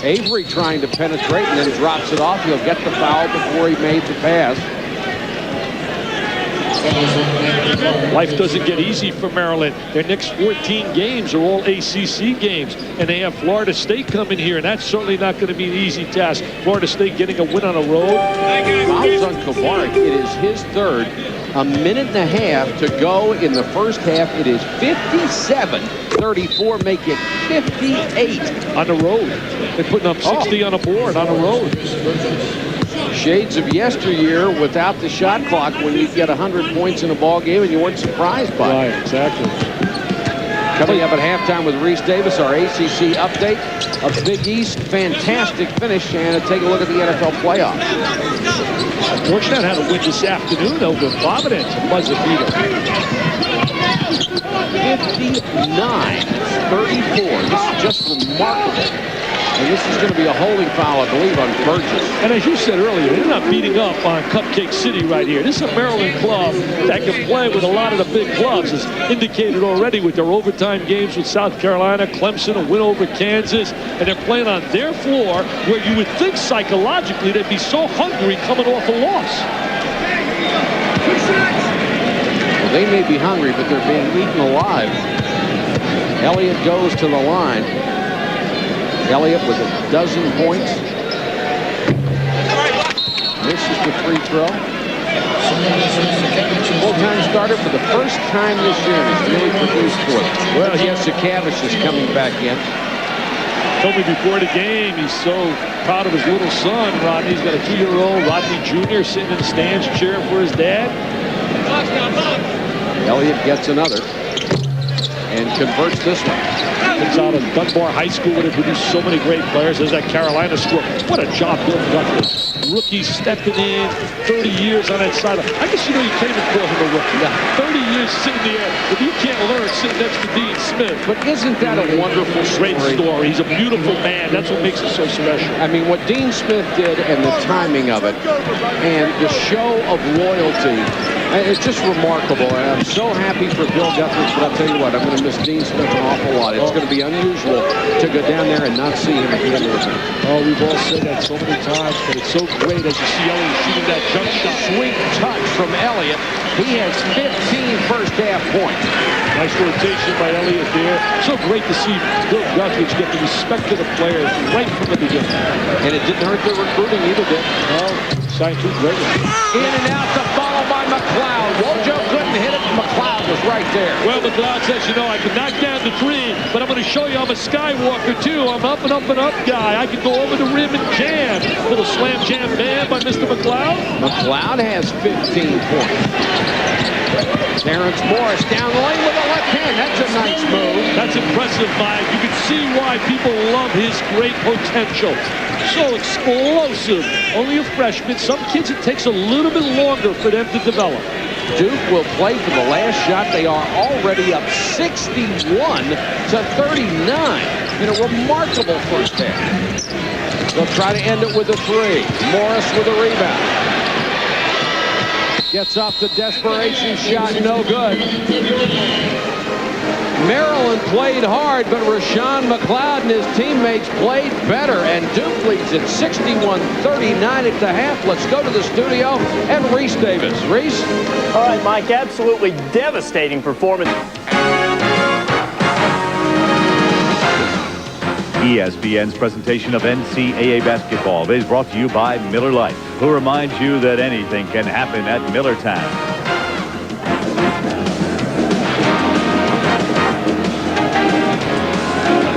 C: Avery trying to penetrate and then drops it off. He'll get the foul before he made the pass.
F: Life doesn't get easy for Maryland. Their next 14 games are all ACC games, and they have Florida State coming here, and that's certainly not going to be an easy task. Florida State getting a win on the road.
C: Fouls on Kovarik. It is his third. A minute and a half to go in the first half. It is 57-34. Make it 58
F: on the road. They're putting up 60 on a board on the road.
C: Shades of yesteryear without the shot clock when you get 100 points in a ball game and you weren't surprised by it.
F: Right, exactly.
C: Coming up at halftime with Reese Davis, our ACC update. A Big East fantastic finish, and take a look at the NFL playoffs.
F: Georgetown had a win this afternoon over Providence, a buzzer beater.
C: 59-34. This is just remarkable. And this is going to be a holding foul, I believe, on Burgess.
F: And as you said earlier, they're not beating up on Cupcake City right here. This is a Maryland club that can play with a lot of the big clubs, as indicated already with their overtime games with South Carolina, Clemson, a win over Kansas, and they're playing on their floor where you would think psychologically they'd be so hungry coming off a loss.
C: Well, they may be hungry, but they're being eaten alive. Elliott goes to the line. Elliott with a dozen points. Misses the free throw. Full-time starter for the first time this year. He's really produced for them. Well, Jessicavic is coming back in.
F: Told me before the game he's so proud of his little son. Rodney's got a 2-year-old. Rodney Jr. sitting in the stands cheering for his dad.
C: Elliott gets another and converts this one.
F: Comes out of Dunbar High School where they produced so many great players. There's that Carolina score. What a job Bill Guthrie. Rookie stepping in, 30 years on that side. I guess you know you can't even call him a rookie. 30 years sitting there. If you can't learn sitting next to Dean Smith.
C: But isn't that a wonderful story?
F: Great story. He's a beautiful man. That's what makes it so special.
C: I mean, what Dean Smith did and the timing of it and the show of loyalty, it's just remarkable. And I'm so happy for Bill Guthrie, but I'll tell you what, I'm going to miss Dean Smith an awful lot. It's going to be unusual to go down there and not see him at the end of the game.
F: Oh, we've all said that so many times, but it's so great as you see Elliott shooting that jump shot.
C: Sweet touch from Elliott. He has 15 first half points.
F: Nice rotation by Elliott there. So great to see Bill Guthrie get the respect of the players right from the beginning.
C: And it didn't hurt their recruiting either, did it?
F: No, signed 2 great ones.
C: In and out, the follow by McLeod. Wojo couldn't hit it. McLeod was right there.
B: Well, McLeod says, you know, I can knock down the 3, but I'm going to show you I'm a skywalker, too. I'm up and up and up guy. I can go over the rim and jam. Little slam jam bam by Mr. McLeod.
C: McLeod has 15 points. Terrence Morris down the lane with a left hand. That's a nice move.
B: That's impressive, Mike. You can see why people love his great potential. So explosive. Only a freshman. Some kids, it takes a little bit longer for them to develop.
C: Duke will play for the last shot. They are already up 61-39 in a remarkable first half. They'll try to end it with a 3. Morris with a rebound. Gets off the desperation shot, no good. Maryland played hard, but Rashawn McLeod and his teammates played better, and Duke leads at 61-39 at the half. Let's go to the studio and Reese Davis. Reese?
E: All right, Mike, absolutely devastating performance.
D: ESPN's presentation of NCAA basketball is brought to you by Miller Lite, who reminds you that anything can happen at Millertown.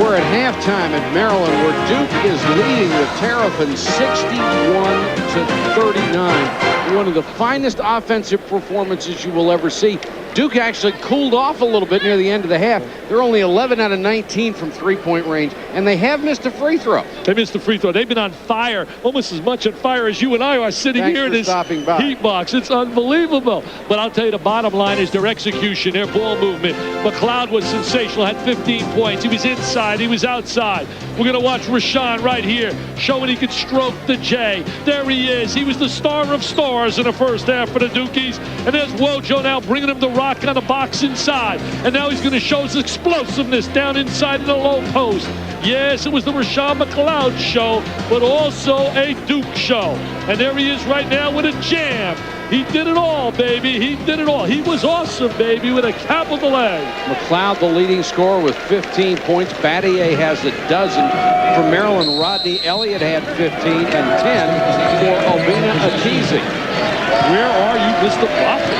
C: We're at halftime at Maryland, where Duke is leading the Terrapins 61-39. One of the finest offensive performances you will ever see. Duke actually cooled off a little bit near the end of the half. They're only 11 out of 19 from three-point range, and they have missed a free throw.
F: They missed the free throw. They've been on fire, almost as much on fire as you and I are sitting here in this heat box. It's unbelievable. But I'll tell you, the bottom line is their execution, their ball movement. McLeod was sensational, had 15 points. He was inside, he was outside. We're going to watch Rashawn right here, showing he could stroke the J. There he is. He was the star of stars in the first half for the Dukies. And there's Wojo now bringing him the rock on the box inside. And now he's going to show his explosiveness down inside of the low post. Yes, it was the Rashawn McLeod show, but also a Duke show. And there he is right now with a jam. He did it all, baby. He did it all. He was awesome, baby, with a capital A.
C: McLeod, the leading scorer, with 15 points. Battier has a dozen. For Maryland, Rodney Elliott had 15 and 10 for Obina Akizi.
F: Where are you, Mr. Prophet?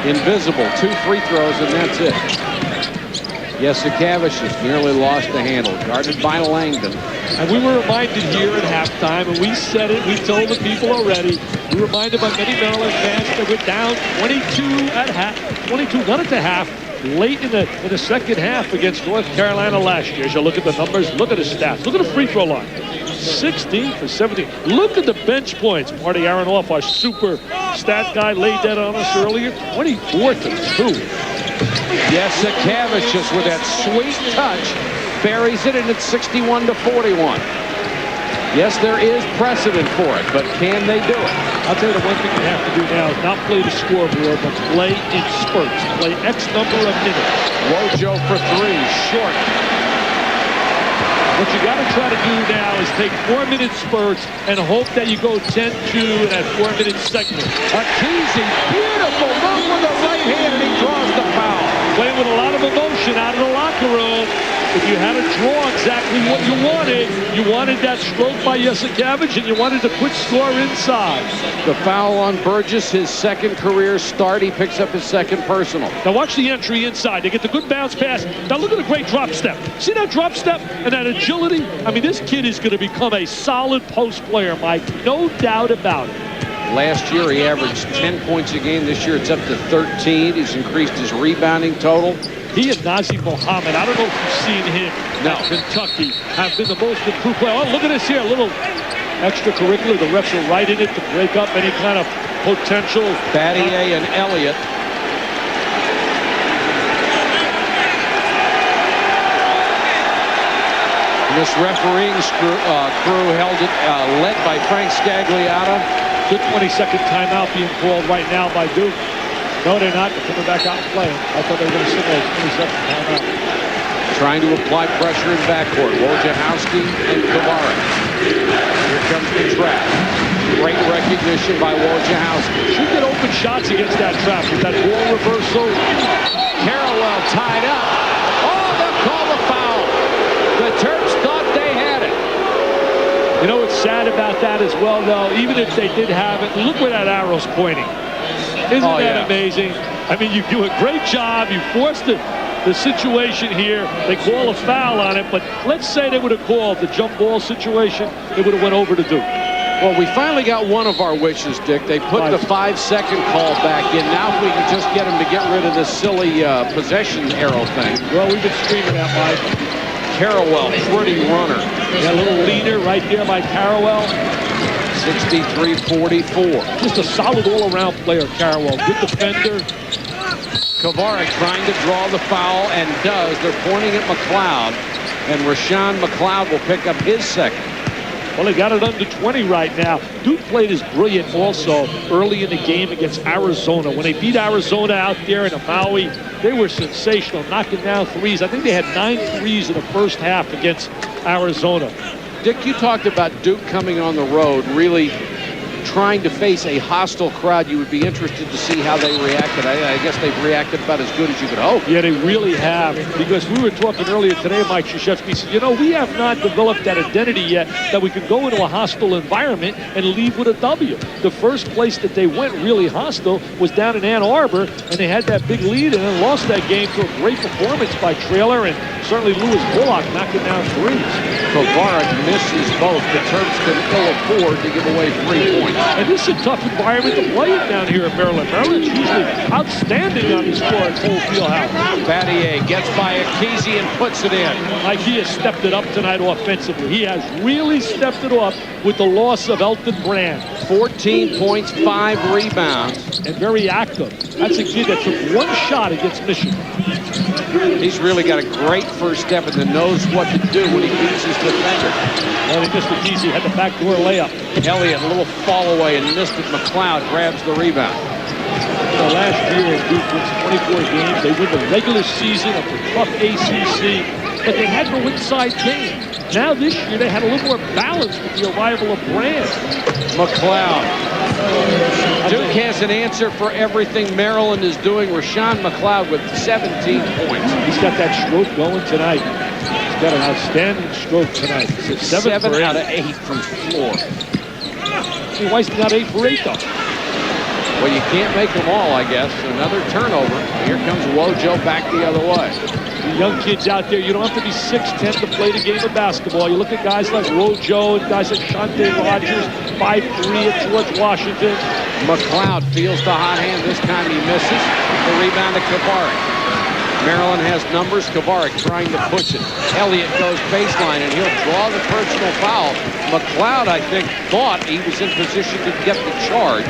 C: Invisible. 2 free throws, and that's it. Yesikavish has nearly lost the handle, guarded by Langdon.
F: And we were reminded here at halftime, and we said it, we told the people already, we were reminded by many Maryland fans that we're down 22 at half, 22 not at the half, late in the second half against North Carolina last year. As you look at the numbers, look at the stats, look at the free throw line. 16 for 17. Look at the bench points. Marty Aronoff, our super stat guy, laid that on us earlier. 24 to 2.
C: Yesikavish just with that sweet touch buries it, and it's 61-41. Yes, there is precedent for it, but can they do it?
F: I'll tell you the one thing you have to do now is not play the scoreboard, but play in spurts. Play X number of minutes.
C: Wojo for 3, short.
F: What you got to try to do now is take 4-minute spurts and hope that you go 10-2 in that 4-minute segment.
C: Akizi, beautiful move with the right hand, and he draws the foul.
F: Playing with a lot of emotion out of the locker room. If you had to draw exactly what you wanted that stroke by Yesikavish, and you wanted to quick score inside.
C: The foul on Burgess, his second career start. He picks up his second personal.
F: Now watch the entry inside. They get the good bounce pass. Now look at the great drop step. See that drop step and that agility? I mean, this kid is going to become a solid post player, Mike. No doubt about it.
C: Last year, he averaged 10 points a game. This year, it's up to 13. He's increased his rebounding total.
F: He and Nazir Mohammed, I don't know if you've seen him at Kentucky, have been the most improved player. Oh, look at this here, a little extracurricular. The refs are right in it to break up any kind of potential.
C: Battier and Elliott. This refereeing crew held it, led by Frank Scagliata.
F: Good 20-second timeout being called right now by Duke. No, they're not. They're coming back out and playing. I thought they were going to signal a 20-second timeout.
C: Trying to apply pressure in backcourt. Wojciechowski and Kovarik. Here comes the trap. Great recognition by Wojciechowski.
F: Should get open shots against that trap with that ball reversal.
C: Carrawell tied up. Oh, they'll call the foul. The Terps thought they had it.
F: You know what's sad about that as well, though? Even if they did have it, look where that arrow's pointing. Isn't that amazing? I mean, you do a great job. You forced the situation here. They call a foul on it, but let's say they would have called the jump ball situation. It would have went over to Duke.
C: Well, we finally got one of our wishes, Dick. They put the 5-second call back in. Now if we can just get them to get rid of this silly possession arrow thing.
F: Well, we've been screaming that, Mike.
C: Carrawell, pretty runner.
F: Yeah, a little leaner right there by Carrawell.
C: 63-44.
F: Just a solid all-around player, Carrawell. Good defender.
C: Kovarik trying to draw the foul, and does. They're pointing at McLeod, and Rashawn McLeod will pick up his second.
F: Well, they got it under 20 right now. Duke played as brilliant also early in the game against Arizona. When they beat Arizona out there in Maui, they were sensational, knocking down threes. I think they had 9 threes in the first half against Arizona.
C: Dick, you talked about Duke coming on the road, really trying to face a hostile crowd, you would be interested to see how they reacted. I guess they've reacted about as good as you could hope.
F: Yeah, they really have. Because we were talking earlier today, Mike Krzyzewski said, you know, we have not developed that identity yet that we can go into a hostile environment and leave with a W. The first place that they went really hostile was down in Ann Arbor, and they had that big lead and then lost that game to a great performance by Traylor and certainly Lewis Bullock knocking down threes.
C: Kovarik misses both. The Terps can ill afford to give away 3 points.
F: And this is a tough environment to play in down here in Maryland. Maryland's usually outstanding on this floor at Full Fieldhouse.
C: Battier gets by Akese and puts it in.
F: Like he has stepped it up tonight offensively. He has really stepped it up with the loss of Elton Brand.
C: 14 points, 5 rebounds.
F: And very active. That's a kid that took one shot against Michigan.
C: He's really got a great first step and knows what to do when he beats his defender.
F: Well, he missed it easy. Had the backdoor layup.
C: Elliott, a little fall away and missed it. McLeod grabs the rebound.
F: You know, last year, Duke wins 24 games. They win the regular season of the tough ACC, but they had no inside game. Now this year, they had a little more balance with the arrival of Brand.
C: McLeod. Duke has an answer for everything Maryland is doing. Rashawn McLeod with 17 points.
F: He's got that stroke going tonight. He's got an outstanding stroke tonight. He's
C: 7 out of 8 from floor.
F: Hey, why is he not 8 for 8 though?
C: Well, you can't make them all, I guess. Another turnover. Here comes Wojo back the other way.
F: The young kids out there, you don't have to be 6'10" to play the game of basketball. You look at guys like Wojo and guys like Shante Rogers, 5'3" at George Washington.
C: McLeod feels the hot hand. This time he misses. The rebound to Kovarik. Maryland has numbers. Kovarik trying to push it. Elliott goes baseline, and he'll draw the personal foul. McLeod, I think, thought he was in position to get the charge.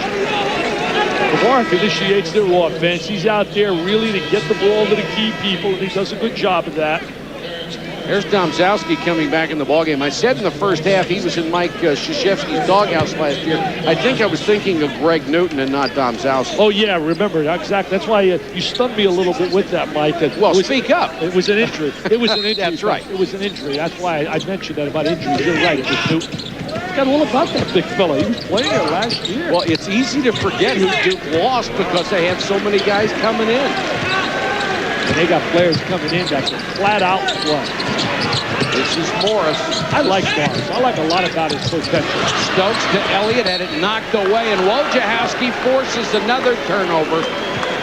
F: Kovarik initiates their offense. He's out there really to get the ball to the key people, and he does a good job of that.
C: There's Domzowski coming back in the ballgame. I said in the first half he was in Mike Krzyzewski's doghouse last year. I think I was thinking of Greg Newton and not Domzowski.
F: Oh, yeah, remember. Exactly. That's why you stunned me a little bit with that, Mike.
C: Well, speak up.
F: It was an injury. It was an injury.
C: That's right.
F: It was an injury. That's why I mentioned that about injuries. You're right. It was Newton. Got all about that big fella. He was playing it last year.
C: Well, it's easy to forget who Duke lost because they had so many guys coming in.
F: And they got players coming in that can flat out play.
C: This is Morris.
F: I like Morris. I like a lot about his potential.
C: Stokes to Elliott, had it knocked away, and Wojciechowski forces another turnover.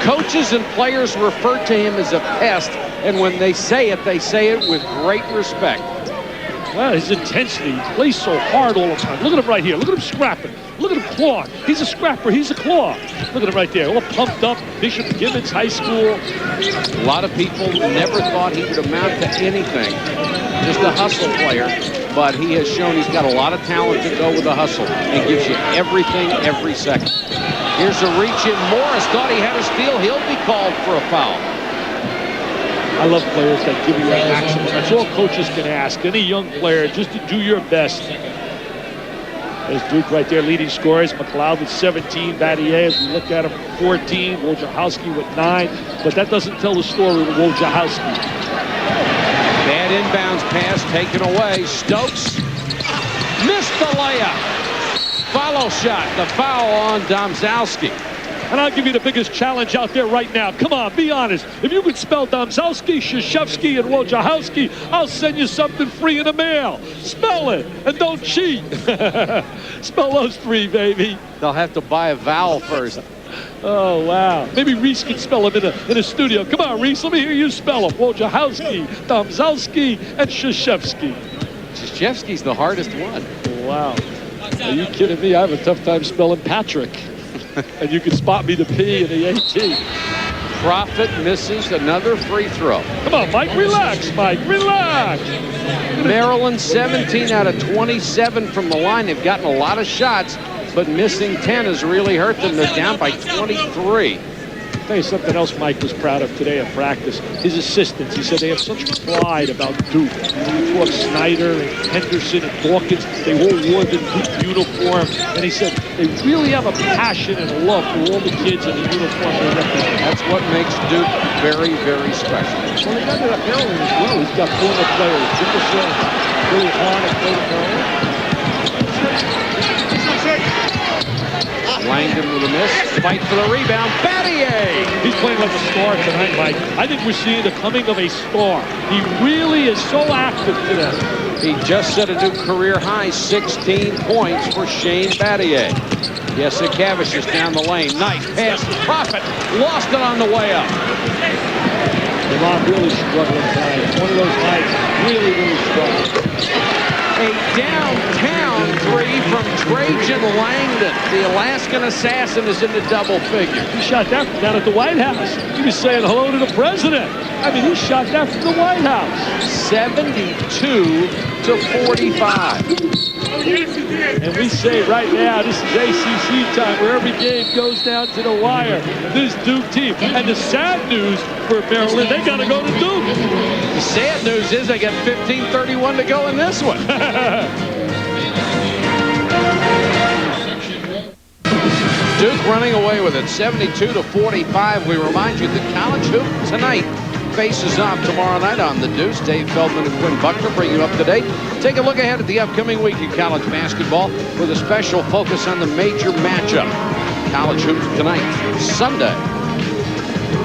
C: Coaches and players refer to him as a pest, and when they say it with great respect.
F: Well, his intensity, he plays so hard all the time. Look at him right here. Look at him scrapping. Look at him clawing. He's a scrapper. He's a claw. Look at him right there. All pumped up. Bishop Gibbons High School.
C: A lot of people never thought he would amount to anything. Just a hustle player. But he has shown he's got a lot of talent to go with the hustle and gives you everything every second. Here's a reach in. Morris thought he had a steal. He'll be called for a foul.
F: I love players that give you that maximum. That's all coaches can ask. Any young player, just to do your best. There's Duke right there, leading scorers. McLeod with 17. Battier, as we look at him, 14. Wojciechowski with 9. But that doesn't tell the story with Wojciechowski.
C: Bad inbounds pass taken away. Stokes missed the layup. Follow shot. The foul on Domzowski.
F: And I'll give you the biggest challenge out there right now. Come on, be honest. If you could spell Domzowski, Krzyzewski, and Wojciechowski, I'll send you something free in the mail. Spell it, and don't cheat. Spell those 3, baby.
C: They'll have to buy a vowel first.
F: Oh, wow. Maybe Reese can spell them in a studio. Come on, Reese, let me hear you spell them. Wojciechowski, Domzowski, and Krzyzewski.
C: Krzyzewski's the hardest one.
F: Wow. Are you kidding me? I have a tough time spelling Patrick. And you can spot me the P and the AT.
C: Profit misses another free throw.
F: Come on, Mike. Relax, Mike. Relax.
C: Maryland 17 out of 27 from the line. They've gotten a lot of shots, but missing 10 has really hurt them. They're down by 23.
F: I'll tell you something else Mike was proud of today at practice. His assistants. He said they have such pride about Duke. You talk Snyder and Henderson and Dawkins. They all wore the Duke uniform. And he said they really have a passion and a love for all the kids in the uniform they represent.
C: That's what makes Duke very, very special.
F: Well, they got it at Maryland as well. He's got former players. Dickerson, Billy Hahn, and Maryland.
A: Langdon with a miss. Fight for the rebound. Battier!
F: He's playing like a star tonight, Mike. I think we're seeing the coming of a star. He really is so active today.
A: He just set a new career high, 16 points for Shane Battier. Yes, Cavish is down the lane. Nice pass to Profit. Lost it on the way up.
F: Lamont really struggling tonight. It's one of those nights really struggling.
A: A downtown three from Trajan Langdon. The Alaskan assassin is in the double figure.
F: He shot that from down at the White House. He was saying hello to the president. I mean, he shot that from the White House.
A: 72 to 45.
F: And we say right now, this is ACC time, where every game goes down to the wire. This Duke team. And the sad news for Maryland, they got to go to Duke.
A: The sad news is they got 15:31 to go in this one. Duke running away with it, 72 to 45. We remind you that College Hoop tonight faces off tomorrow night on the Deuce. Dave Feldman and Quinn Buckner bring you up to date. Take a look ahead at the upcoming week in college basketball with a special focus on the major matchup. College Hoops tonight, Sunday.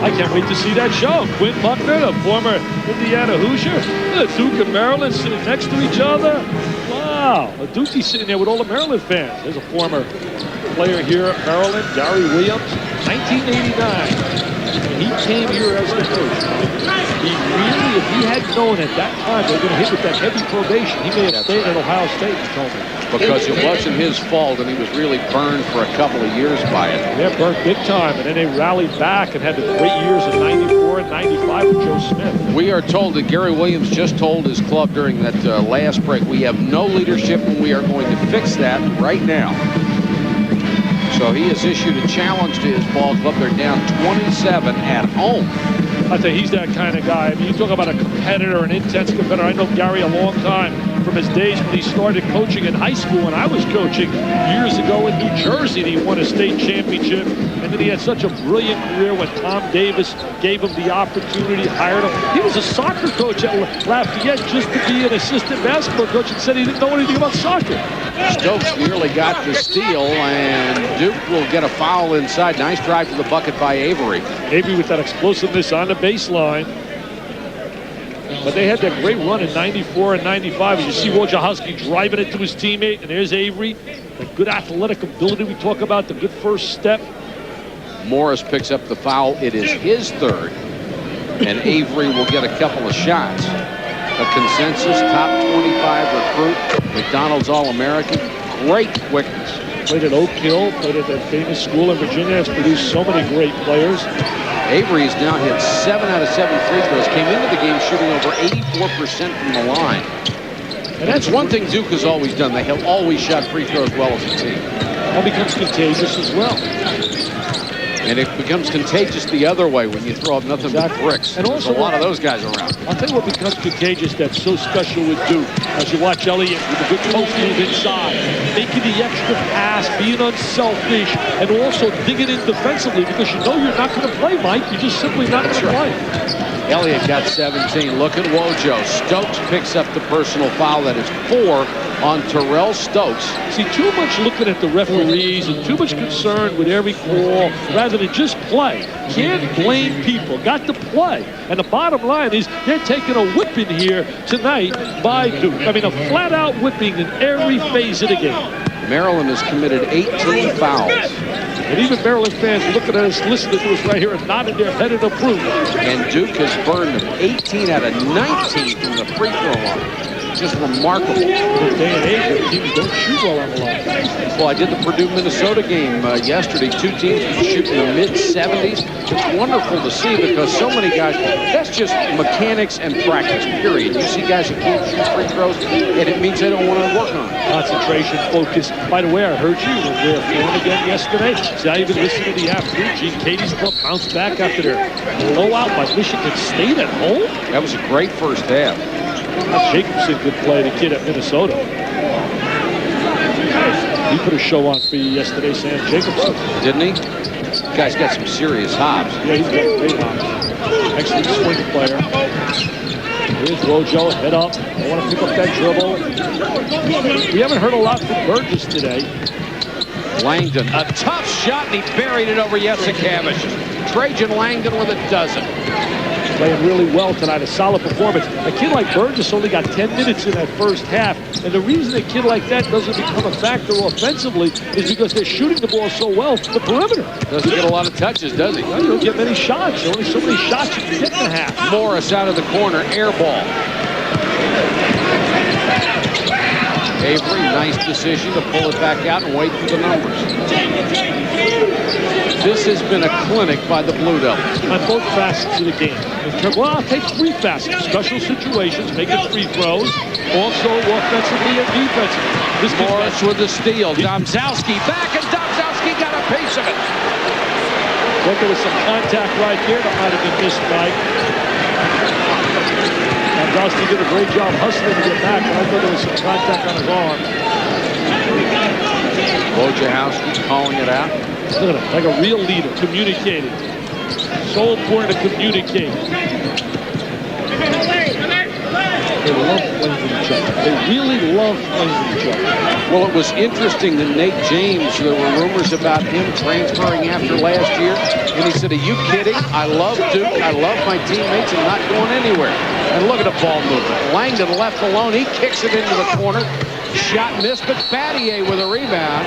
F: I can't wait to see that show. Quinn Buckner, the former Indiana Hoosier, Duke and Maryland sitting next to each other. Wow, Duke's sitting there with all the Maryland fans. There's a former player here at Maryland, Gary Williams, 1989. He came here as the coach. He really, if he had known at that time they were going to hit with that heavy probation, he may have stayed at Ohio State, he told me.
A: Because it wasn't his fault, and he was really burned for a couple of years by it.
F: They're burnt big time, and then they rallied back and had the great years of 94 and 95 with Joe Smith.
A: We are told that Gary Williams just told his club during that last break, we have no leadership, and we are going to fix that right now. So he has issued a challenge to his ball club. They're down 27 at home.
F: I tell you, he's that kind of guy. I mean, you talk about a competitor, an intense competitor. I know Gary a long time from his days when he started coaching in high school, and I was coaching years ago in New Jersey. And he won a state championship, and then he had such a brilliant career when Tom Davis gave him the opportunity, hired him. He was a soccer coach at Lafayette just to be an assistant basketball coach, and said he didn't know anything about soccer.
A: Stokes nearly got the steal, and Duke will get a foul inside. Nice drive to the bucket by Avery.
F: Avery with that explosiveness on the baseline. But they had that great run in 94 and 95. As you see Wojciechowski driving it to his teammate, and there's Avery. The good athletic ability we talk about, the good first step.
A: Morris picks up the foul. It is his third, and Avery will get a couple of shots. A consensus top 25 recruit, McDonald's All-American, great quickness.
F: Played at Oak Hill, played at that famous school in Virginia, has produced so many great players.
A: Avery has now hit 7 out of 7 free throws, came into the game shooting over 84% from the line. And that's one thing Duke has always done. They have always shot free throws well as a team.
F: That becomes contagious as well.
A: And it becomes contagious the other way when you throw up nothing but bricks. And also, there's a lot of those guys around.
F: I'll tell you what becomes contagious that's so special with Duke. As you watch Elliott with a good post move inside, making the extra pass, being unselfish, and also digging in defensively because you know you're not going to play, Mike. You're just simply not going to play.
A: Elliott got 17. Look at Wojo. Stokes picks up the personal foul. That is 4 on Terrell Stokes.
F: See, too much looking at the referees and too much concern with every call rather than just play. Can't blame people. Got to play. And the bottom line is they're taking a whipping here tonight by Duke. I mean, a flat-out whipping in every phase of the game.
A: Maryland has committed 18 fouls.
F: And even Maryland fans looking at us, listening to us right here and nodding their head in approval.
A: And Duke has burned them 18 out of 19 from the free throw line. Just remarkable.
F: In this day and age, where teams don't shoot well on the line.
A: Well, I did the Purdue-Minnesota game yesterday. Two teams were shooting in the mid-70s. It's wonderful to see because so many guys, that's just mechanics and practice, period. You see guys who can't shoot free throws, and it means they don't want to work on it.
F: Concentration, focus. By the way, I heard you were there filming again yesterday. See, I even listened to the afternoon. Gene Katie's club bounced back after their blowout by Michigan State at home.
A: That was a great first half.
F: Jacobson could play, the kid at Minnesota. He put a show on for you yesterday, Sam Jacobson.
A: Didn't he? This guy's got some serious hops.
F: Yeah, he's got great hops. Excellent swing player. Here's Wojo, head up. I want to pick up that dribble. We haven't heard a lot from Burgess today.
C: Langdon, a tough shot, and he buried it over Yesikevich. Trajan Langdon with a dozen.
F: Playing really well tonight, a solid performance. A kid like Burgess only got 10 minutes in that first half, and the reason a kid like that doesn't become a factor offensively is because they're shooting the ball so well from the perimeter.
C: Doesn't get a lot of touches, does he?
F: Well, you don't get many shots. Only so many shots you can get in a half.
C: Morris out of the corner, air ball. Avery, nice decision to pull it back out and wait for the numbers. This has been a clinic by the Blue Devils.
F: On both facets of the game. Well, I'll take three facets. Special situations, making free throws, also offensively and defensively. This
C: Morris with the steal. Domzowski back, and Domzowski got a piece of it.
F: Well, there was some contact right there that might have been missed, Mike. Domzowski did a great job hustling to get back, but I thought there was some contact on his arm.
C: Wojciechowski calling it out.
F: Look at him, like a real leader, communicating. So important to communicate. They love playing with each other. They really love playing with each other.
C: Well, it was interesting that Nate James, there were rumors about him transferring after last year, and he said, are you kidding? I love Duke. I love my teammates. I'm not going anywhere. And look at the ball movement. Langdon left alone. He kicks it into the corner. Shot missed, but Battier with a rebound.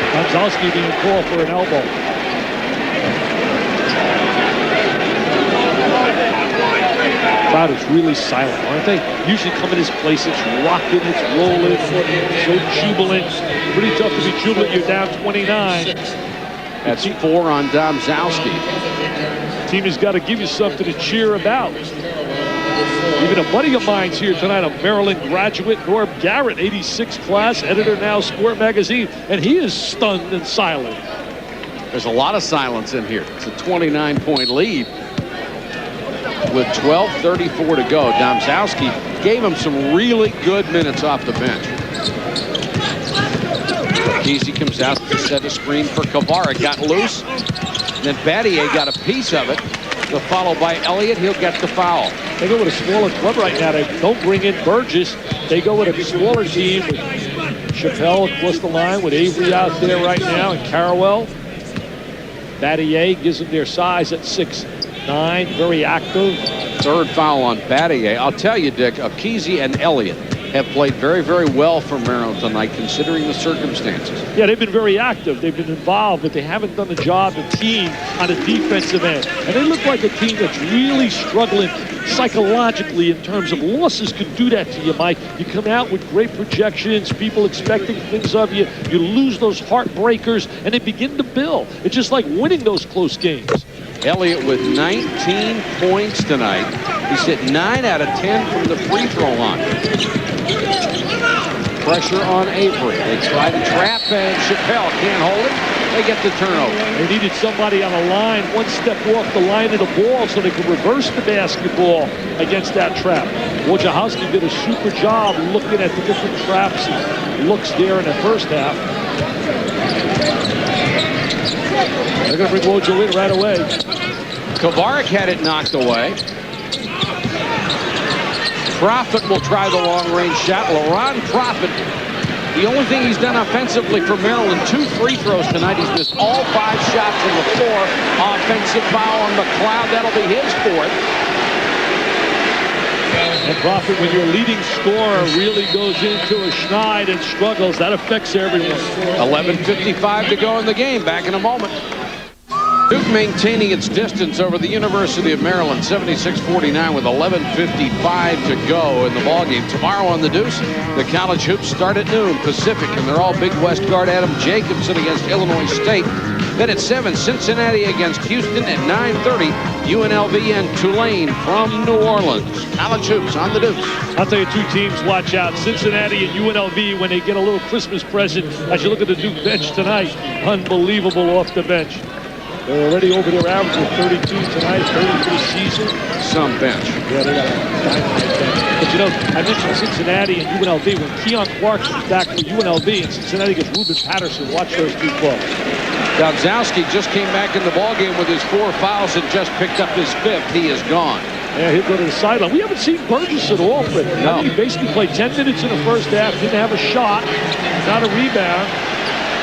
F: Domzowski being called for an elbow. Crowd is really silent, aren't they? Usually come in this place, it's rocking, it's rolling, so jubilant. Pretty tough to be jubilant. You're down 29.
C: That's 4 on Domzowski.
F: Team has got to give you something to cheer about. Even a buddy of mine's here tonight, a Maryland graduate, Norm Garrett, 86 class, editor now, Sport Magazine, and he is stunned and silent.
C: There's a lot of silence in here. It's a 29-point lead with 12:34 to go. Domzowski gave him some really good minutes off the bench. Easy comes out to set a screen for Kavara. Got loose. Then Battier got a piece of it. The follow by Elliott. He'll get the foul.
F: They go with a smaller club right now. They don't bring in Burgess. They go with a smaller team with Chappelle across the line, with Avery out there right now, and Carrawell. Battier gives them their size at 6'9", very active.
C: Third foul on Battier. I'll tell you, Dick, Akese and Elliott have played very, very well for Maryland tonight, considering the circumstances.
F: Yeah, they've been very active. They've been involved, but they haven't done the job, the team, on the defensive end. And they look like a team that's really struggling psychologically in terms of losses. Can do that to you, Mike. You come out with great projections, people expecting things of you. You lose those heartbreakers, and they begin to build. It's just like winning those close games.
C: Elliott with 19 points tonight. He's hit 9 out of 10 from the free throw line. Pressure on Avery. They try to trap, and Chappelle can't hold it. They get the turnover.
F: They needed somebody on the line, one step off the line of the ball, so they could reverse the basketball against that trap. Wojciechowski did a super job looking at the different traps and looks there in the first half. They're going to bring Wojo in right away.
C: Kavaric had it knocked away. Prophet will try the long-range shot. LaRon Prophet, the only thing he's done offensively for Maryland, 2 free throws tonight. He's missed all 5 shots from the floor. Offensive foul on McLeod. That'll be his 4th.
F: And Prophet, when your leading scorer really goes into a schneid and struggles, that affects everyone.
C: 11:55 to go in the game. Back in a moment. Duke maintaining its distance over the University of Maryland, 76-49 with 11:55 to go in the ballgame. Tomorrow on the Deuce, the college hoops start at noon Pacific, and they're all Big West guard Adam Jacobson against Illinois State. Then at 7, Cincinnati against Houston. At 9:30, UNLV and Tulane from New Orleans. College hoops on the Deuce.
F: I'll tell you, 2 teams watch out. Cincinnati and UNLV when they get a little Christmas present. As you look at the Duke bench tonight, unbelievable off the bench. They're already over their average with 32 tonight, 30 for the season.
C: Some bench.
F: Yeah, they got a dynamite bench. But you know, I mentioned Cincinnati and UNLV. When Keon Clark comes back for UNLV and Cincinnati gets Ruben Patterson, watch those 2 clubs.
C: Domzowski just came back in the ballgame with his 4 fouls and just picked up his 5th. He is gone.
F: Yeah, he'll go to the sideline. We haven't seen Burgess at all, but
C: No.
F: he basically played 10 minutes in the first half, didn't have a shot, not a rebound.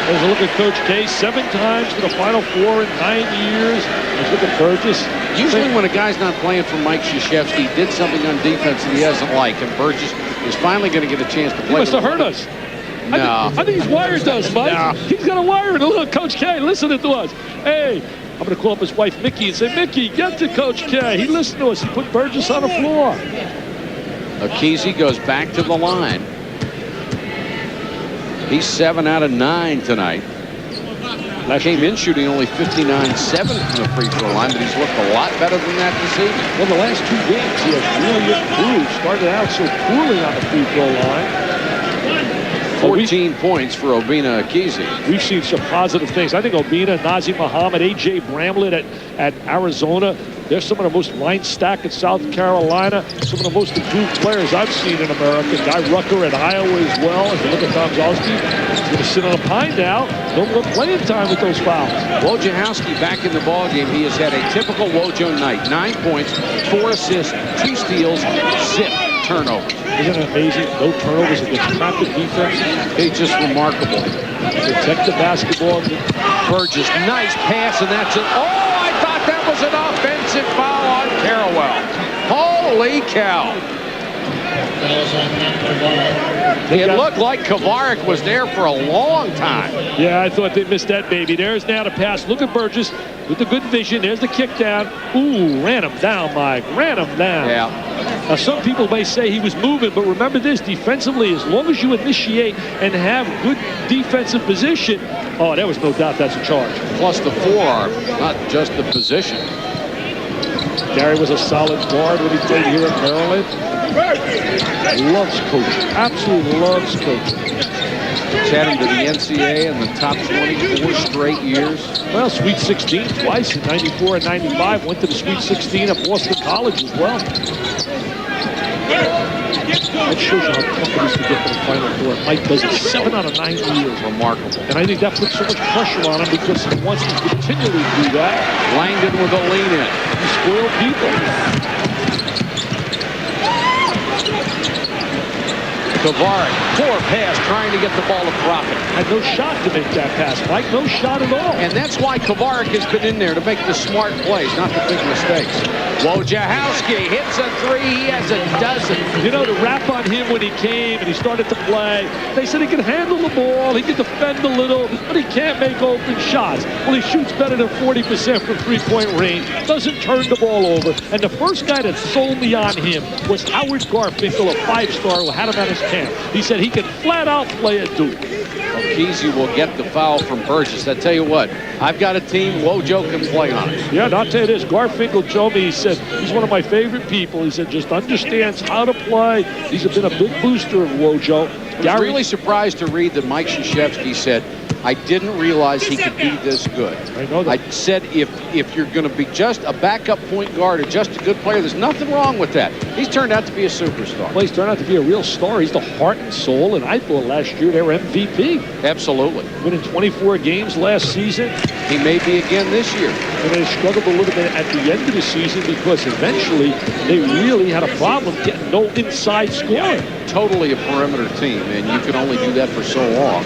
F: There's a look at Coach K, 7 times for the Final Four in 9 years. Let's look at Burgess.
C: Usually when a guy's not playing for Mike Krzyzewski, he did something on defense that he doesn't like, and Burgess is finally going to get a chance to play.
F: He must have hurt us.
C: No.
F: I think he's wired us, Mike.
C: No.
F: He's got a wire. And look, Coach K listening to us. Hey, I'm going to call up his wife, Mickey, and say, Mickey, get to Coach K. He listened to us. He put Burgess on the floor.
C: Akizi goes back to the line. He's 7 out of 9 tonight. Came in shooting only 59.7 from the free throw line, but he's looked a lot better than that this evening.
F: Well, the last 2 games, he has really improved. Started out so poorly on the free throw line.
C: 14 points for Obina Akizi.
F: We've seen some positive things. I think Obina, Nazir Muhammad, A.J. Bramlett at Arizona, they're some of the most line-stacked at South Carolina. Some of the most improved players I've seen in America. Guy Rucker at Iowa as well. If you look at Tom Zalski, he's going to sit on a pine now. No more playing time with those fouls.
C: Wojciechowski back in the ballgame. He has had a typical Wojo night. 9 points, 4 assists, 2 steals, 0 turnovers.
F: Isn't it amazing? No turnovers against crappy defense.
C: It's just remarkable.
F: Protect the basketball.
C: Burgess, nice pass, and that's it. Oh, I thought that was an offensive foul on Carrawell. Holy cow. It looked like Kovarik was there for a long time.
F: Yeah, I thought they missed that baby. There's now the pass. Look at Burgess with the good vision. There's the kick down. Ooh, ran him down, Mike. Ran him down.
C: Yeah.
F: Now, some people may say he was moving, but remember this, defensively, as long as you initiate and have good defensive position, oh, there was no doubt that's a charge.
C: Plus the forearm, not just the position.
F: Gary was a solid guard when he played here at Maryland. Loves coaching, absolutely loves coaching.
C: He's had him to the NCAA in the top 24 straight years.
F: Well, Sweet 16 twice in 94 and 95. Went to the Sweet 16 at Boston College as well. That shows you how tough it is to get to the Final Four. Mike does it 7 out of 9 years.
C: Remarkable.
F: And I think that puts so much pressure on him because he wants to continually do that.
C: Langdon with a lean in.
F: He spoiled people.
C: Kovarik, poor pass, trying to get the ball to Profit.
F: Had no shot to make that pass, Mike. No shot at all.
C: And that's why Kovarik has been in there, to make the smart plays, not the big mistakes. Wojciechowski hits a 3. He has a dozen.
F: You know, the rap on him when he came and he started to play, they said he can handle the ball, he can defend a little, but he can't make open shots. Well, he shoots better than 40% from three-point range, doesn't turn the ball over. And the first guy that sold me on him was Howard Garfinkel, a 5-star who had him at his camp. He said he could flat out play at Duke.
C: Kesey will get the foul from Burgess. I tell you what, I've got a team Wojo can play on it.
F: Yeah, and I'll tell you this, Garfinkel told me, he said, he's one of my favorite people. He said, just understands how to play. He's been a big booster of Wojo.
C: I was really surprised to read that Mike Krzyzewski said, I didn't realize he could be this good.
F: I know that.
C: I said if you're going to be just a backup point guard or just a good player, there's nothing wrong with that. He's turned out to be a superstar.
F: Well, he's turned out to be a real star. He's the heart and soul, and I thought last year they were MVP.
C: Absolutely.
F: Winning 24 games last season.
C: He may be again this year.
F: And they struggled a little bit at the end of the season because eventually they really had a problem getting no inside scoring.
C: Totally a perimeter team, and you can only do that for so long.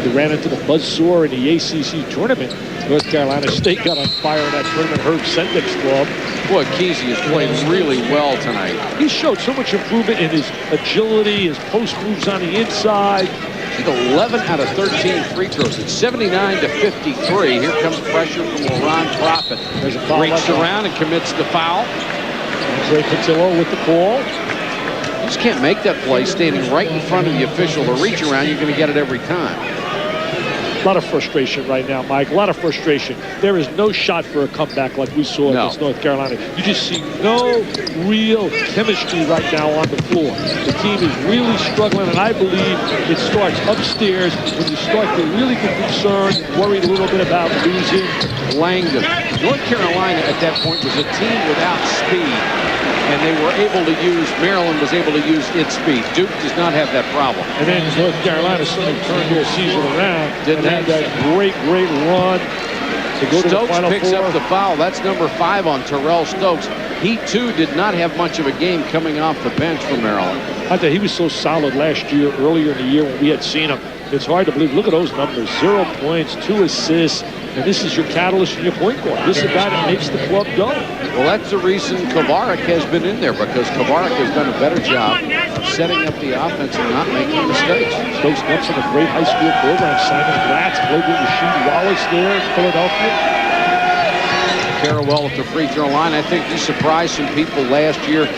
F: They ran into the buzzsaw in the ACC tournament. North Carolina State got on fire in that tournament. Herb Sendek's club.
C: Boy, Kesey has played really well tonight.
F: He showed so much improvement in his agility, his post moves on the inside.
C: He's 11 out of 13 free throws. It's 79 to 53. Here comes pressure from Laron Profit.
F: There's a foul.
C: Reaches around and commits the foul.
F: Andre Patillo with the call.
C: You just can't make that play standing right in front of the official. To reach around, you're going to get it every time.
F: A lot of frustration right now, Mike. A lot of frustration. There is no shot for a comeback like we saw against North Carolina. You just see no real chemistry right now on the floor. The team is really struggling, and I believe it starts upstairs when you start to really get concerned, worried a little bit about losing.
C: Langdon. North Carolina at that point was a team without speed. And they were able to use, Maryland was able to use its speed. Duke does not have that problem.
F: And then North Carolina suddenly turned their season around.
C: Didn't
F: have that great run. to go to the
C: Stokes
F: Final
C: picks
F: Four.
C: up the foul. That's number 5 on Terrell Stokes. He, too, did not have much of a game coming off the bench for Maryland.
F: I thought he was so solid last year, earlier in the year when we had seen him. It's hard to believe. Look at those numbers. 0 points, 2 assists, and this is your catalyst and your point guard. This is the guy that makes the club go.
C: Well, that's the reason Kovarik has been in there, because Kovarik has done a better job setting up the offense and not making mistakes.
F: Stokes comes from a great high school program. Simon Gratz played with Rasheed Wallace there in Philadelphia.
C: Carrawell at the free throw line. I think he surprised some people last year.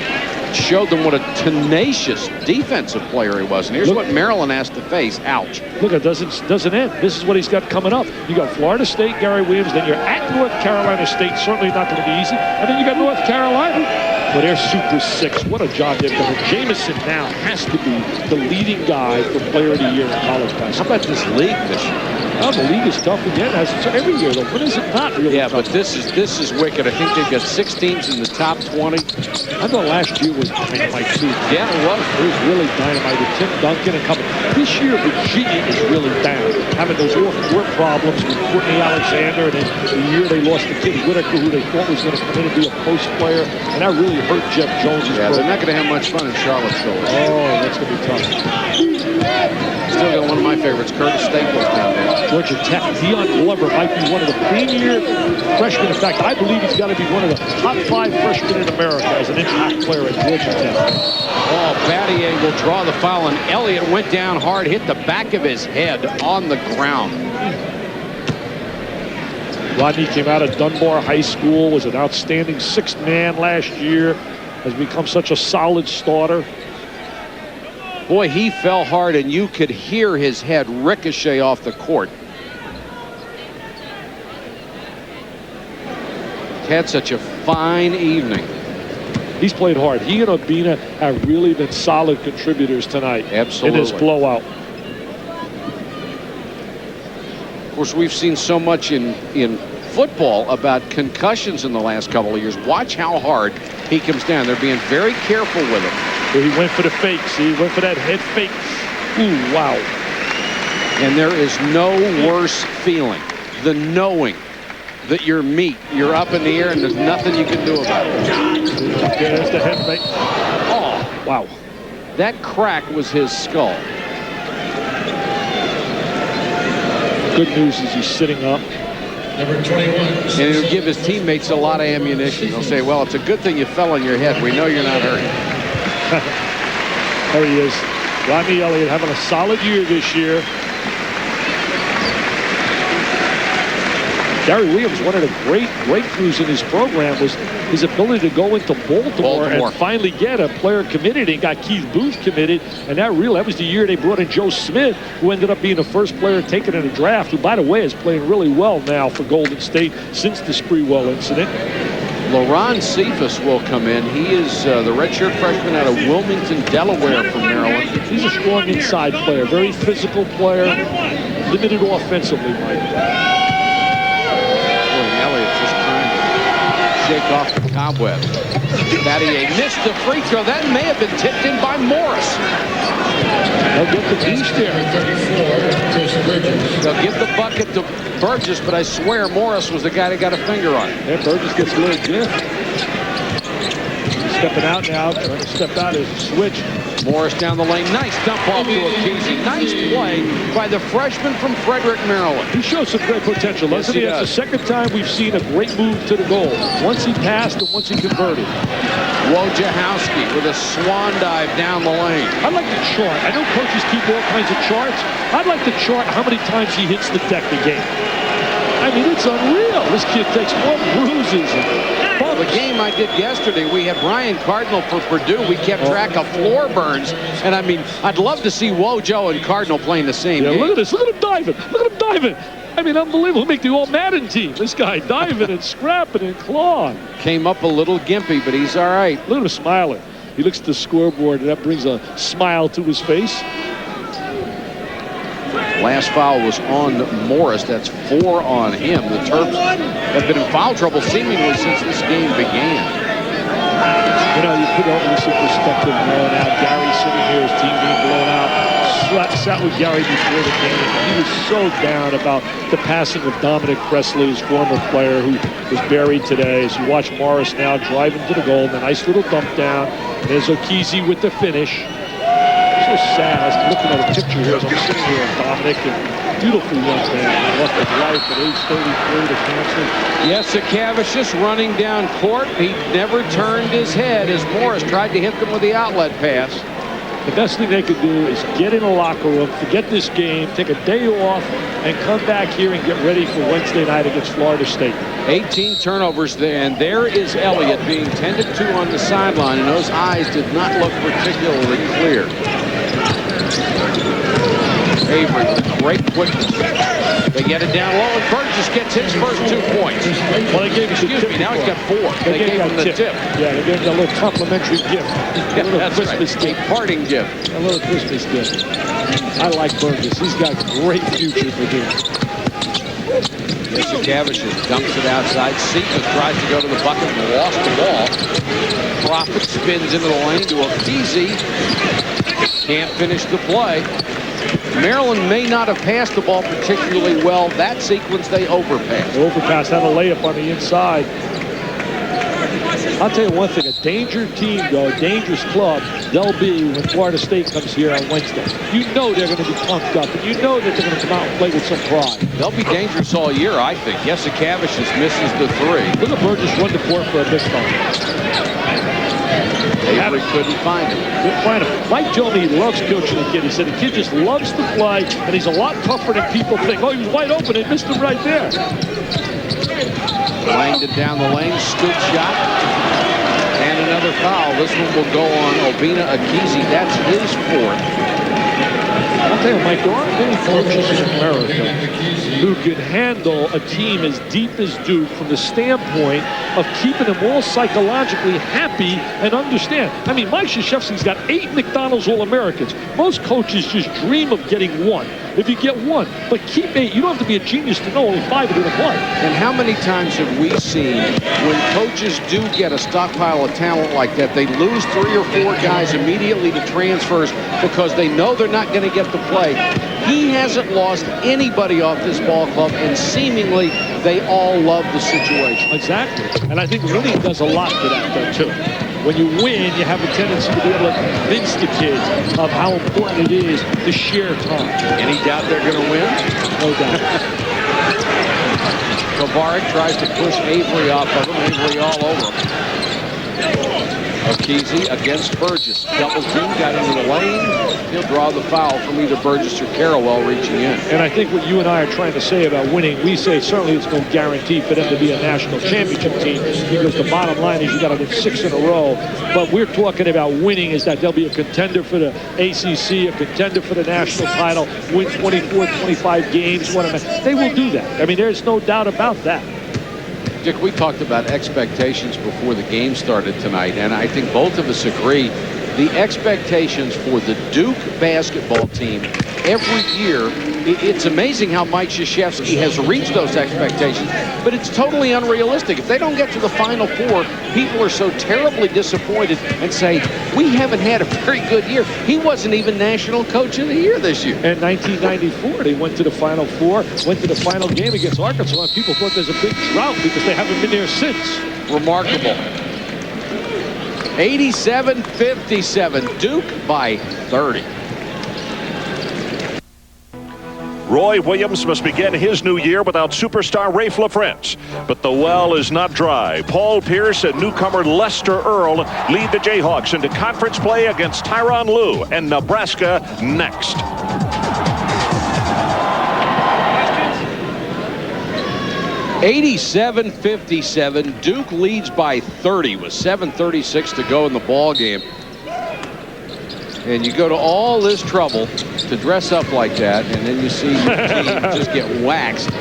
C: Showed them what a tenacious defensive player he was. And here's what Maryland has to face. Ouch.
F: Look, it doesn't end. This is what he's got coming up. You got Florida State, Gary Williams, then you're at North Carolina State, certainly not going to be easy. And then you got North Carolina. But they're Super 6. What a job they've done. Jamison now has to be the leading guy for Player of the Year in college basketball.
C: How about this league this year?
F: Oh, the league is tough again, as it's every year, though. When is it not really
C: Yeah,
F: tough?
C: but this is wicked. I think they've got 6 teams in the top 20.
F: I thought last year was dynamite, too.
C: Yeah, it was.
F: It was really dynamite with Tim Duncan and company. This year, Virginia is really down. Having those off-court problems with Courtney Alexander, and then the year they lost to Kid Whitaker, who they thought was going to come in and be a post player, and that really hurt Jeff Jones.
C: Yeah, they're not going to have much fun in Charlottesville.
F: Oh, that's going to be tough.
C: Still got one of my favorites, Curtis Staples down there.
F: Georgia Tech, Dion Glover might be one of the premier freshmen. In fact, I believe he's got to be one of the top 5 freshmen in America as an impact player at Georgia Tech.
C: Oh, Battier will draw the foul, and Elliott went down hard, hit the back of his head on the ground.
F: Rodney came out of Dunbar High School, was an outstanding 6th man last year, has become such a solid starter.
C: Boy, he fell hard, and you could hear his head ricochet off the court. Had such a fine evening.
F: He's played hard. He and Obina have really been solid contributors tonight.
C: Absolutely.
F: In this blowout.
C: Of course, we've seen so much in football about concussions in the last couple of years. Watch how hard he comes down. They're being very careful with him.
F: He went for the fakes. He went for that head fake. Ooh, wow.
C: And there is no worse feeling than knowing that you're up in the air and there's nothing you can do about it.
F: Okay, there's the head fake.
C: Oh,
F: wow.
C: That crack was his skull.
F: Good news is he's sitting up.
G: Number 21.
C: And it'll give his teammates a lot of ammunition. They'll say, well, it's a good thing you fell on your head. We know you're not hurt.
F: There he is. Rodney Elliott having a solid year this year. Gary Williams, one of the great breakthroughs in his program was his ability to go into Baltimore and finally get a player committed, and got Keith Booth committed. And that was the year they brought in Joe Smith, who ended up being the first player taken in the draft, who, by the way, is playing really well now for Golden State since the Sprewell incident.
C: LaRon Cephas will come in. He is the redshirt freshman out of Wilmington, Delaware from Maryland.
F: He's a strong inside player, very physical player, limited offensively, Mike.
C: Shake off the cobweb. Battier missed the free throw. That may have been tipped in by Morris.
F: They'll get the piece there.
C: They'll give the bucket to Burgess, but I swear Morris was the guy that got a finger on it.
F: Yeah, Burgess gets a little gift. He's stepping out now. Trying to step out as a switch.
C: Morris down the lane. Nice dump off to Akese. Nice play by the freshman from Frederick, Maryland.
F: He shows some great potential, doesn't he? It's the second time we've seen a great move to the goal. Once he passed and once he converted.
C: Wojciechowski with a swan dive down the lane.
F: I'd like to chart. I know coaches keep all kinds of charts. I'd like to chart how many times he hits the deck a game. I mean, it's unreal. This kid takes more bruises.
C: The game I did yesterday, we had Brian Cardinal for Purdue. We kept track of floor burns. And I mean, I'd love to see Wojo and Cardinal playing the same game.
F: Look at this. Look at him diving. Look at him diving. I mean, unbelievable. He'll make the All-Madden team. This guy diving and scrapping and clawing.
C: Came up a little gimpy, but he's all right.
F: Look at him smiling. He looks at the scoreboard, and that brings a smile to his face.
C: Last foul was on Morris. That's 4 on him. The Terps have been in foul trouble seemingly since this game began.
F: You know, you put all this in perspective, blowing out. Gary sitting here, his team being blown out. sat with Gary before the game, and he was so down about the passing of Dominic Presley, his former player, who was buried today. As you watch Morris now driving to the goal, and a nice little dump down. And there's O'Keefe with the finish. So sad. I was looking at a picture here as I'm sitting here of Dominic, and beautiful young man. Lost his life at age 33 to cancer.
C: Yes, Cavicius running down court. He never turned his head as Morris tried to hit them with the outlet pass.
F: The best thing they could do is get in a locker room, forget this game, take a day off, and come back here and get ready for Wednesday night against Florida State.
C: 18 turnovers there, and there is Elliott being tended to on the sideline, and those eyes did not look particularly clear. Avery with great quickness. They get it down low, and Burgess gets his first 2 points.
F: Well, they gave
C: Excuse me, now he's got 4. They gave him the tip.
F: Yeah, they gave him a little complimentary gift.
C: Yeah,
F: a little
C: that's
F: Christmas
C: right.
F: gift.
C: A parting gift.
F: A little Christmas gift. I like Burgess. He's got a great future for him.
C: Cavicius dumps it outside. Cephas tries to go to the bucket and lost the ball. Prophet spins into the lane to O'Keefe. Can't finish the play. Maryland may not have passed the ball particularly well. That sequence, they overpassed.
F: Overpass, had a layup on the inside. I'll tell you one thing, a dangerous team, though, a dangerous club, they'll be when Florida State comes here on Wednesday. You know they're going to be pumped up, and you know that they're going to come out and play with some pride.
C: They'll be dangerous all year, I think. Yes, Cavicius misses the 3.
F: Look at Burgess run the court for a missed time.
C: Avery couldn't find him.
F: Couldn't find him. Mike told me he loves coaching the kid. He said the kid just loves to play, and he's a lot tougher than people think. Oh, he was wide open. They missed him right there.
C: Langdon down the lane, scoop shot, and another foul. This one will go on Obina Akizi. That's his 4th.
F: I'll tell you, Mike, there aren't many coaches in America who can handle a team as deep as Duke from the standpoint of keeping them all psychologically happy and understand. I mean, Mike Krzyzewski's got 8 McDonald's All-Americans. Most coaches just dream of getting 1. If you get 1, but keep 8. You don't have to be a genius to know only 5 are going to play.
C: And how many times have we seen when coaches do get a stockpile of talent like that, they lose 3 or 4 guys immediately to transfers because they know they're not going to get the play. He hasn't lost anybody off this ball club, and seemingly they all love the situation.
F: Exactly. And I think winning does a lot to that, though, too. When you win, you have a tendency to be able to convince the kids of how important it is to share time.
C: Any doubt they're going to win?
F: No doubt.
C: Kovarik tries to push Avery off of him. Avery all over him. O'Keefe against Burgess. Double team, got into the lane. He'll draw the foul from either Burgess or Carrawell reaching in.
F: And I think what you and I are trying to say about winning, we say certainly it's no guarantee for them to be a national championship team, because the bottom line is you got to win 6 in a row. But we're talking about winning is that they'll be a contender for the ACC, a contender for the national title, win 24, 25 games. They will do that. I mean, there's no doubt about that.
C: Dick, we talked about expectations before the game started tonight, and I think both of us agree the expectations for the Duke basketball team every year, it's amazing how Mike Krzyzewski has reached those expectations, but it's totally unrealistic. If they don't get to the Final 4, people are so terribly disappointed and say, we haven't had a very good year. He wasn't even National Coach of the Year this year.
F: In 1994, they went to the Final 4, went to the final game against Arkansas, and people thought there's a big drought because they haven't been there since.
C: Remarkable. 87-57, Duke by 30.
G: Roy Williams must begin his new year without superstar Rafe LaFrentz. But the well is not dry. Paul Pierce and newcomer Lester Earl lead the Jayhawks into conference play against Tyronn Lue and Nebraska next.
C: (87-57), Duke leads by 30 with 7:36 to go in the ball game. And you go to all this trouble to dress up like that, and then you see your team just get waxed.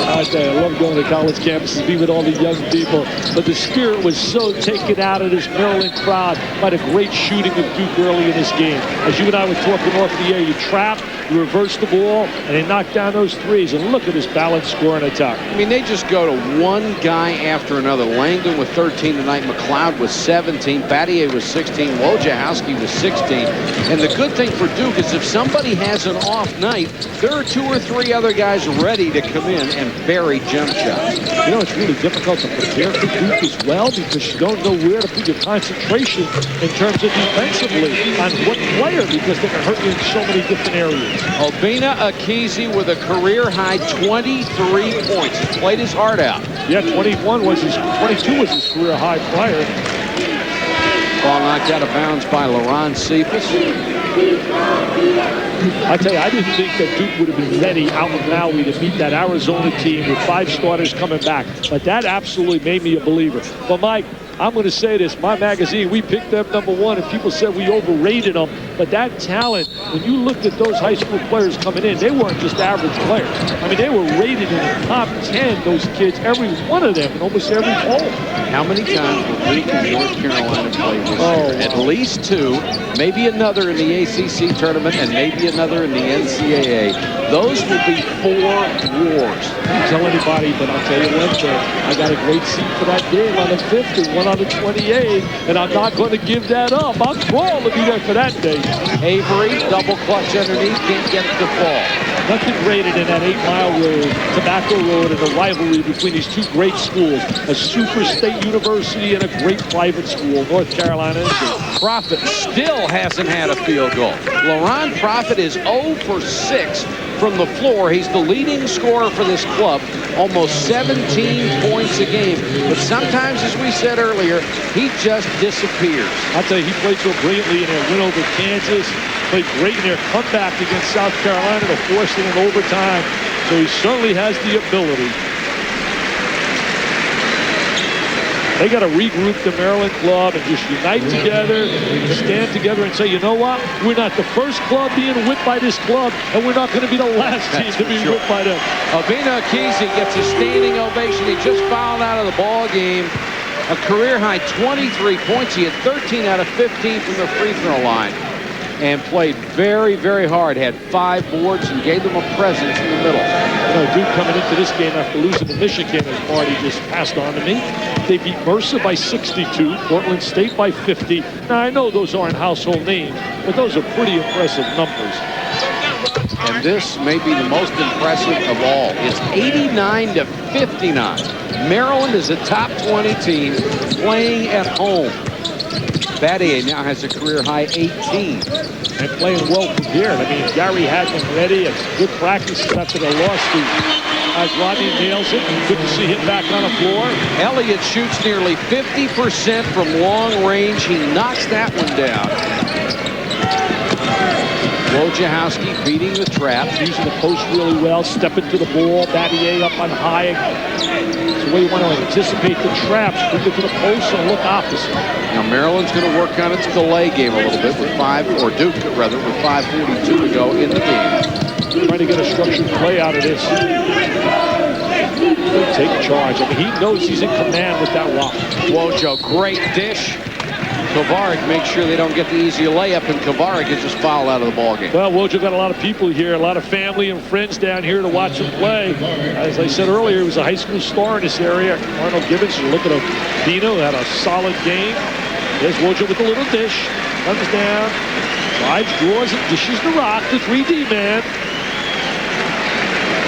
F: I love going to college campuses, be with all the young people. But the spirit was so taken out of this Maryland crowd by the great shooting of Duke early in this game. As you and I were talking off the air, you trap, you reverse the ball, and they knock down those threes. And look at this balanced scoring attack.
C: I mean, they just go to one guy after another. Langdon with 13 tonight. McLeod was 17. Battier was 16. Wojciechowski was 16. And the good thing for Duke is if somebody has an off night, there are 2 or 3 other guys ready to come in and bury jump shots.
F: You know, it's really difficult to prepare for Duke as well because you don't know where to put your concentration in terms of defensively on what player because they can hurt you in so many different areas.
C: Obinna Akizi with a career-high 23 points. He played his heart out.
F: Yeah, 22 was his career-high prior.
C: Ball knocked out of bounds by Laron Cephas.
F: I tell you, I didn't think that Duke would have been ready out in Maui to beat that Arizona team with 5 starters coming back. But that absolutely made me a believer. But, Mike, I'm going to say this. My magazine, we picked them #1, and people said we overrated them. But that talent, when you looked at those high school players coming in, they weren't just average players. I mean, they were rated in the top 10, those kids, every one of them, in almost every poll.
C: How many times will Duke and North Carolina play this year? At least 2, maybe another in the ACC tournament, and maybe another in the NCAA. Those will be 4 wars.
F: Don't tell anybody, but I'll tell you one thing. I got a great seat for that game on the 5th and one on the 28th, and I'm not going to give that up. I'll crawl to be there for that day.
C: Avery, double clutch underneath, can't get it to fall.
F: Nothing greater than that 8 Mile Road, Tobacco Road, and the rivalry between these 2 great schools, a super state university and a great private school, North Carolina.
C: Profit still hasn't had a field goal. Laron Profit is 0 for 6 from the floor. He's the leading scorer for this club, almost 17 points a game. But sometimes, as we said earlier, he just disappears.
F: I'll tell you, he played so brilliantly in their win over Kansas, played great in their comeback against South Carolina to force it in overtime. So he certainly has the ability. They got to regroup the Maryland club and just unite together, stand together and say, you know what? We're not the first club being whipped by this club, and we're not going to be the last team to be whipped by them.
C: Obinna Akizi gets a standing ovation. He just fouled out of the ball game. A career-high 23 points. He had 13 out of 15 from the free throw line and played very, very hard. Had 5 boards and gave them a presence in the middle.
F: You know, Duke coming into this game after losing to Michigan, as Marty just passed on to me. They beat Mercer by 62, Portland State by 50. Now, I know those aren't household names, but those are pretty impressive numbers.
C: And this may be the most impressive of all. It's 89-59. Maryland is a top 20 team playing at home. Battier now has a career-high 18.
F: And playing well prepared. I mean, Gary had them ready. It's good practice after the loss to as Rodney nails it. Good to see him back on the floor.
C: Elliott shoots nearly 50% from long range. He knocks that one down. Wojciechowski beating the trap.
F: Using the post really well. Stepping to the ball. Battier up on high. It's the way you want to anticipate the traps. Bring it to the post and look opposite.
C: Now Maryland's going to work on its delay game a little bit with Duke rather, with 5:42 to go in the game.
F: Trying to get a structured play out of this. They take charge. I mean, he knows he's in command with that rock.
C: Wojo, great dish. Kovarik makes sure they don't get the easy layup, and Kovarik gets just fouled out of the ballgame.
F: Well, Wojo got a lot of people here, a lot of family and friends down here to watch him play. As I said earlier, he was a high school star in this area. Arnold Gibbons, you look at Dino, had a solid game. There's Wojo with a little dish. Comes down, drives, draws, and dishes the rock, the 3D man.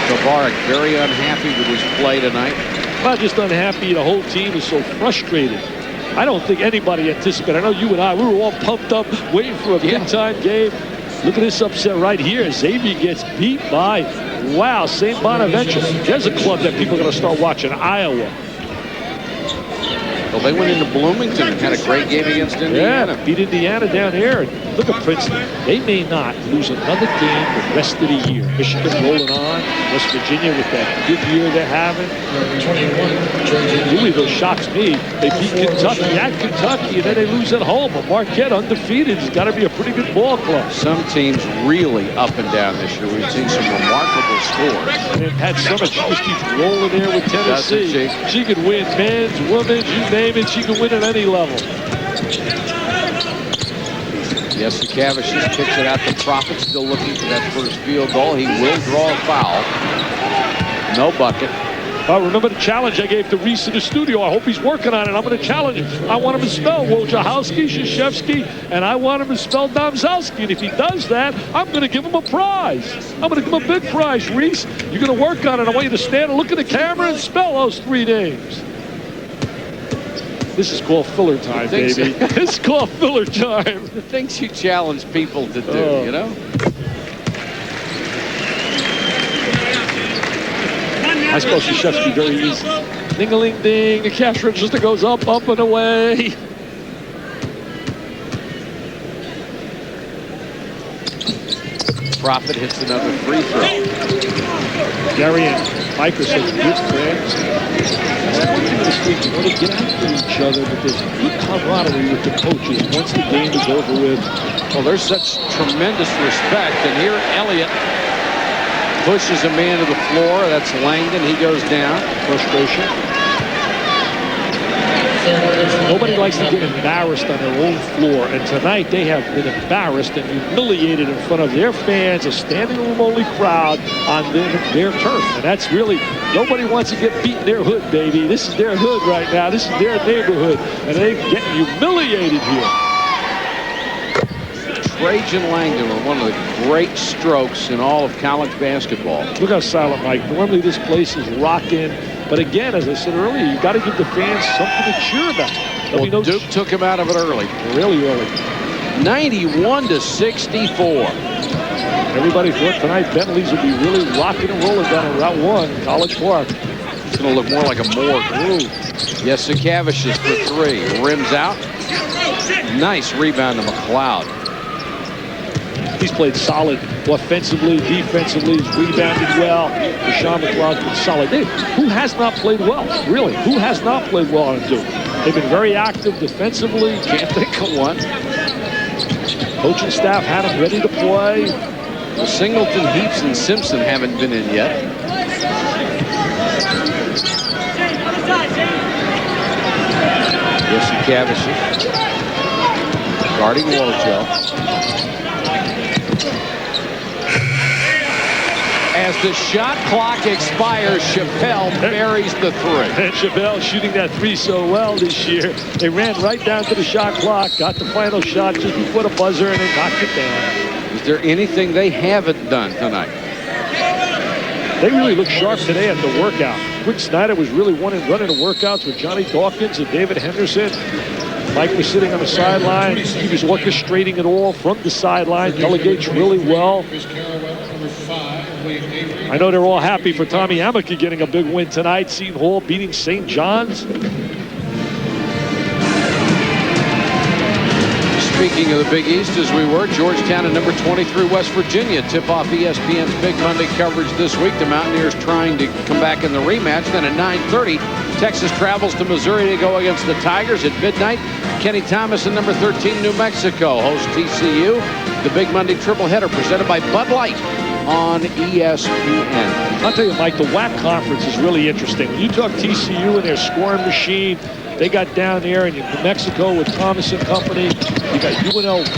C: Kovarik very unhappy with his play tonight.
F: Not just unhappy, the whole team is so frustrated. I don't think anybody anticipated. I know you and I, we were all pumped up, waiting for a big-time game. Look at this upset right here. Xavier gets beat by, wow, St. Bonaventure. There's a club that people are going to start watching, Iowa.
C: Well, they went into Bloomington and had a great game against Indiana.
F: Yeah, beat Indiana down here. And look at Princeton. They may not lose another game the rest of the year. Michigan rolling on. West Virginia with that good year they're having. Louisville shocks me. They beat Kentucky at Kentucky, and then they lose at home. But Marquette, undefeated, has got to be a pretty good ball club.
C: Some teams really up and down this year. We've seen some remarkable scores.
F: And Pat Summitt just keeps rolling there with Tennessee. She could win men's, women's, you name it. She can win at any level.
C: Yes, Cavish just kicks it out to Profit, still looking for that first field goal. He will draw a foul. No bucket.
F: Remember the challenge I gave to Reese in the studio. I hope he's working on it. I'm going to challenge him. I want him to spell Wojciechowski, Krzyzewski, and I want him to spell Domzowski. And if he does that, I'm going to give him a prize. I'm going to give him a big prize, Reese. You're going to work on it. I want you to stand and look at the camera and spell those 3 names. This is called filler time, baby. This is called filler time.
C: The things you challenge people to do, you know?
F: I suppose Krzyzewski very easy. Ding-a-ling-ding. The cash register goes up, up, and away.
C: Profit hits another free throw.
F: Gary and Mike are such good friends. That's one thing this week. You want to get after each other, but there's good camaraderie with the coaches once the game is over with.
C: Well, there's such tremendous respect. And here, Elliott pushes a man to the floor. That's Langdon. He goes down.
F: Frustration. Nobody likes to get embarrassed on their own floor, and tonight they have been embarrassed and humiliated in front of their fans, a standing room only crowd on their turf. And that's really, nobody wants to get beat in their hood, baby. This is their hood right now. This is their neighborhood, and they're getting humiliated here.
C: Trajan Langdon with one of the great strokes in all of college basketball.
F: Look how silent, Mike. Normally this place is rocking. But again, as I said earlier, you got to give the fans something to cheer about.
C: Well, Duke took him out of it early.
F: Really early.
C: 91-64.
F: Everybody thought tonight Bentleys would be really rocking and rolling down on Route 1, College Park.
C: It's going to look more like a morgue. Yes, Cavish is for 3. Rims out. Nice rebound to McLeod.
F: He's played solid offensively, defensively. He's rebounded well. Deshaun McLeod's been solid. Who has not played well? Really, who has not played well on Duke? They've been very active defensively.
C: Can't think of one.
F: Coaching staff had them ready to play.
C: Singleton, Heaps, and Simpson haven't been in yet. Yes, Cavish guarding Wojciech. As the shot clock expires, Chappelle buries the 3.
F: And Chappelle shooting that 3 so well this year. They ran right down to the shot clock, got the final shot just before the buzzer, and they knocked it down.
C: Is there anything they haven't done tonight?
F: They really looked sharp today at the workout. Rick Snyder was really running the workouts with Johnny Dawkins and David Henderson. Mike was sitting on the sideline. He was orchestrating it all from the sideline. Delegates really well. I know they're all happy for Tommy Amaker getting a big win tonight. Seton Hall beating St. John's.
C: Speaking of the Big East, as we were, Georgetown and number 23 West Virginia tip off ESPN's Big Monday coverage this week. The Mountaineers trying to come back in the rematch. Then at 9:30, Texas travels to Missouri to go against the Tigers. At midnight, Kenny Thomas and number 13 New Mexico host TCU. The Big Monday triple header presented by Bud Light on ESPN.
F: I'll tell you, Mike, the WAC conference is really interesting. When you talk TCU and their scoring machine, they got down there in New Mexico with Thomas and company. You got UNLV.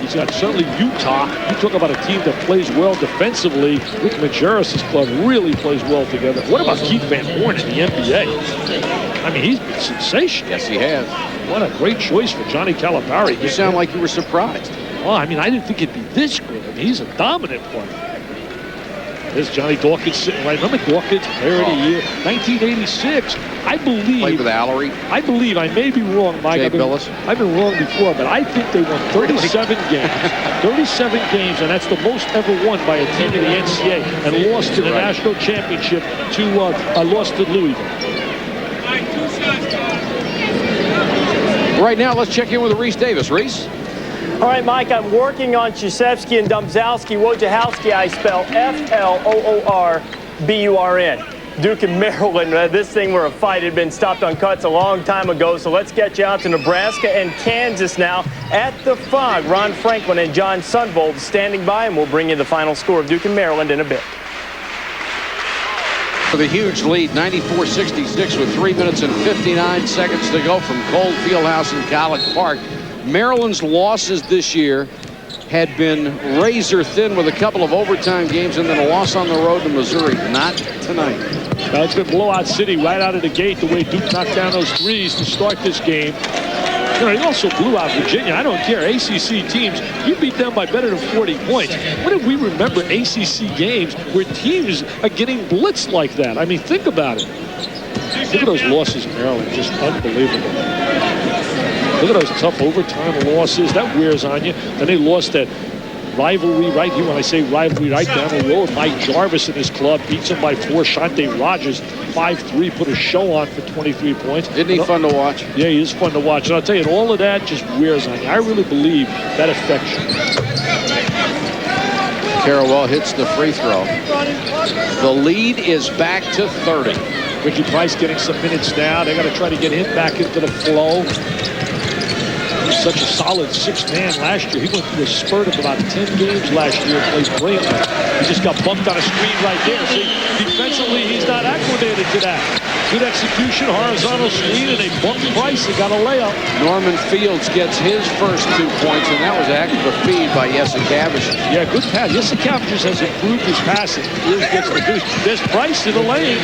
F: You got certainly Utah. You talk about a team that plays well defensively. Rick Majerus' club really plays well together. What about Keith Van Horn in the NBA? I mean, he's been sensational.
C: Yes, he has.
F: What a great choice for Johnny Calipari.
C: You sound like you were surprised.
F: Oh, I mean, I didn't think it'd be this good. I mean, he's a dominant player. There's Johnny Dawkins sitting right. Remember Dawkins, player of the year, 1986. I believe.
C: Played with Allery.
F: I believe, I may be wrong, Mike. I've been wrong before, but I think they won 37 games. 37 games, and that's the most ever won by a team in the NCAA, and lost to the national championship to lost to Louisville.
C: Right now, let's check in with Reese Davis. Reese?
E: All right, Mike, I'm working on Krzyzewski and Domzalski. Wojciechowski, I spell Floourburn. Duke and Maryland, this thing were a fight. It had been stopped on cuts a long time ago. So let's get you out to Nebraska and Kansas now at the Fog. Ron Franklin and John Sundvold standing by, and we'll bring you the final score of Duke and Maryland in a bit.
C: For the huge lead, 94-66 with 3 minutes and 59 seconds to go from Cole Fieldhouse in College Park. Maryland's losses this year had been razor thin with a couple of overtime games and then a loss on the road to Missouri. Not tonight.
F: Well, it's been blowout city right out of the gate, the way Duke knocked down those threes to start this game. You know, he also blew out Virginia. I don't care. ACC teams, you beat them by better than 40 points. When did we remember ACC games where teams are getting blitzed like that? I mean, think about it. Look at those losses in Maryland. Just unbelievable. Look at those tough overtime losses. That wears on you. Then they lost that rivalry right here. When I say rivalry, right down the road. Mike Jarvis and his club beats him by 4. Shante Rogers, 5-3, put a show on for 23 points.
C: Isn't he fun to watch?
F: Yeah, he is fun to watch. And I'll tell you, all of that just wears on you. I really believe that affects you.
C: Carrawell hits the free throw. The lead is back to 30.
F: Ricky Price getting some minutes now. They got to try to get him back into the flow. Such a solid 6th man last year. He went through a spurt of about 10 games last year and played brilliantly. He just got bumped on a screen right there. See, defensively, he's not acclimated to that. Good execution, horizontal screen, and they bumped Price and got a layup. Norman Fields gets his first 2 points, and that was a heck of a feed by Jesse Cavishers. Yeah, good pass. Jesse Cavishers has improved his passing. Fields gets the deuce. There's Price in the lane.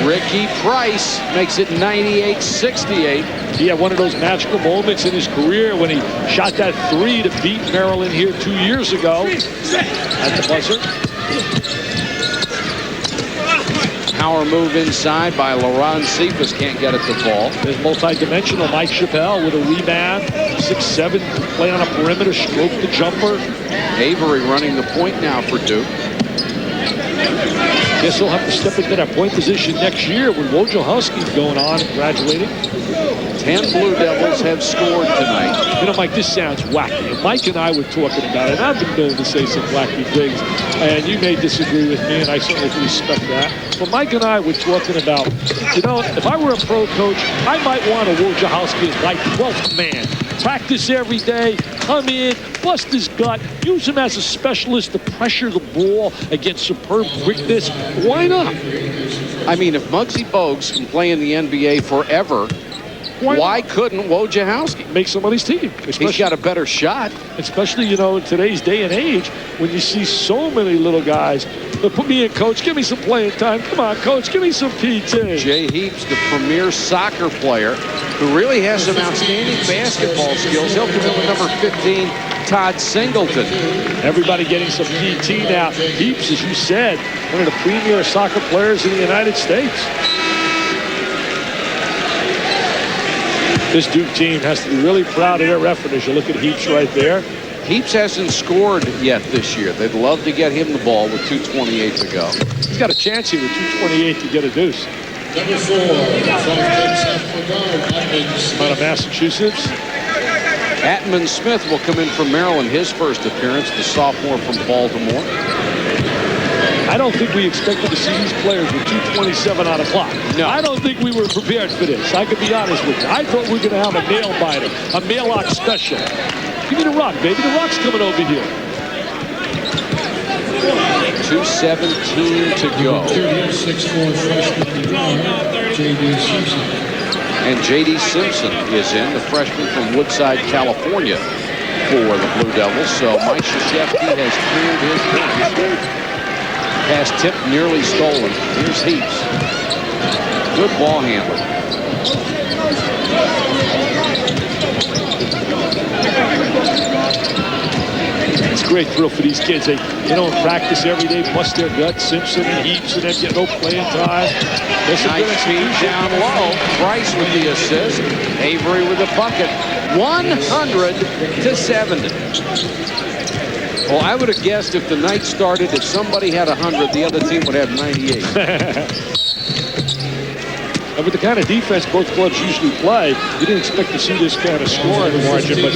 C: Ricky Price makes it 98-68.
F: He had one of those magical moments in his career when he shot that 3 to beat Maryland here 2 years ago at the buzzer.
C: Power move inside by Laron Cephas, can't get at the ball.
F: There's multi-dimensional Mike Chappelle with a rebound. 6'7", play on a perimeter, stroke the jumper.
C: Avery running the point now for Duke.
F: Guess he'll have to step into that point position next year with Wojciechowski going on and graduating.
C: 10 Blue Devils have scored tonight.
F: You know, Mike, this sounds wacky. And Mike and I were talking about it, and I've been known to say some wacky things. And you may disagree with me, and I certainly respect that. But Mike and I were talking about, you know, if I were a pro coach, I might want a Wojciechowski as my 12th man. Practice every day, come in, bust his gut, use him as a specialist to pressure the ball against superb quickness. Why not?
C: I mean, if Muggsy Bogues can play in the NBA forever, why couldn't Wojciechowski
F: make somebody's team?
C: He's got a better shot.
F: Especially, you know, in today's day and age, when you see so many little guys. Put me in, coach. Give me some playing time. Come on, coach. Give me some PT.
C: Jay Heaps, the premier soccer player, who really has some outstanding basketball skills. He'll come in with number 15, Todd Singleton.
F: Everybody getting some PT now. Heaps, as you said, one of the premier soccer players in the United States. This Duke team has to be really proud of their effort as you look at Heaps right there.
C: Heaps hasn't scored yet this year. They'd love to get him the ball with 2:28 to go.
F: He's got a chance here with 2:28 to get a deuce.
H: Number 4,
F: out of Massachusetts.
C: Atman Smith will come in from Maryland, his first appearance, the sophomore from Baltimore.
F: I don't think we expected to see these players with 2:27 on the clock.
C: No.
F: I don't think we were prepared for this. I could be honest with you. I thought we were going to have a nail biter, a mail-lock special. Give me the rock, baby. The rock's coming over here.
C: 2:17 to go.
H: 6'4" freshman J.D. Simpson.
C: And J.D. Simpson is in, the freshman from Woodside, California, for the Blue Devils. So Mike Krzyzewski has cleared his bench. Pass tip nearly stolen. Here's Heaps. Good ball handler.
F: It's a great thrill for these kids. They, you know, in practice every day, bust their guts. Simpson and Heaps, and then get no playing time.
C: Nice feed down low. Price with the assist. Avery with the bucket. 100-70. Well, I would have guessed if the night started, if somebody had 100, the other team would have 98.
F: And with the kind of defense both clubs usually play, you didn't expect to see this kind of scoring margin. But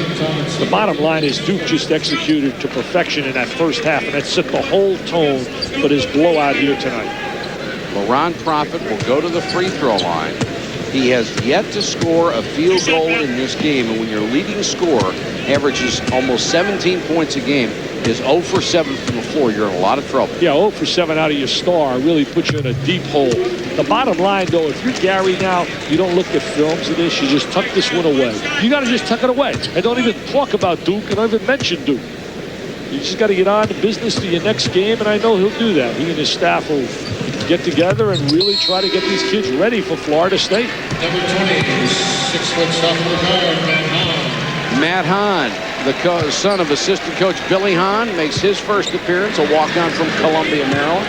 F: the bottom line is Duke just executed to perfection in that first half, and that set the whole tone for this blowout here tonight.
C: Well, Ron Profit will go to the free throw line. He has yet to score a field goal in this game, and when your leading scorer averages almost 17 points a game, is 0 for 7 from the floor, you're in a lot of trouble.
F: Yeah, 0 for 7 out of your star really puts you in a deep hole. The bottom line, though, if you're Gary now, you don't look at films of this. You just tuck this one away. You got to just tuck it away. And don't even talk about Duke, and don't even mention Duke. You just got to get on to business for your next game, and I know he'll do that. He and his staff will get together and really try to get these kids ready for Florida State.
H: Number 20 is 6-foot sophomore guard, Matt
C: Matt
H: Hahn.
C: Hahn, the son of assistant coach Billy Hahn, makes his first appearance, a walk-on from Columbia, Maryland.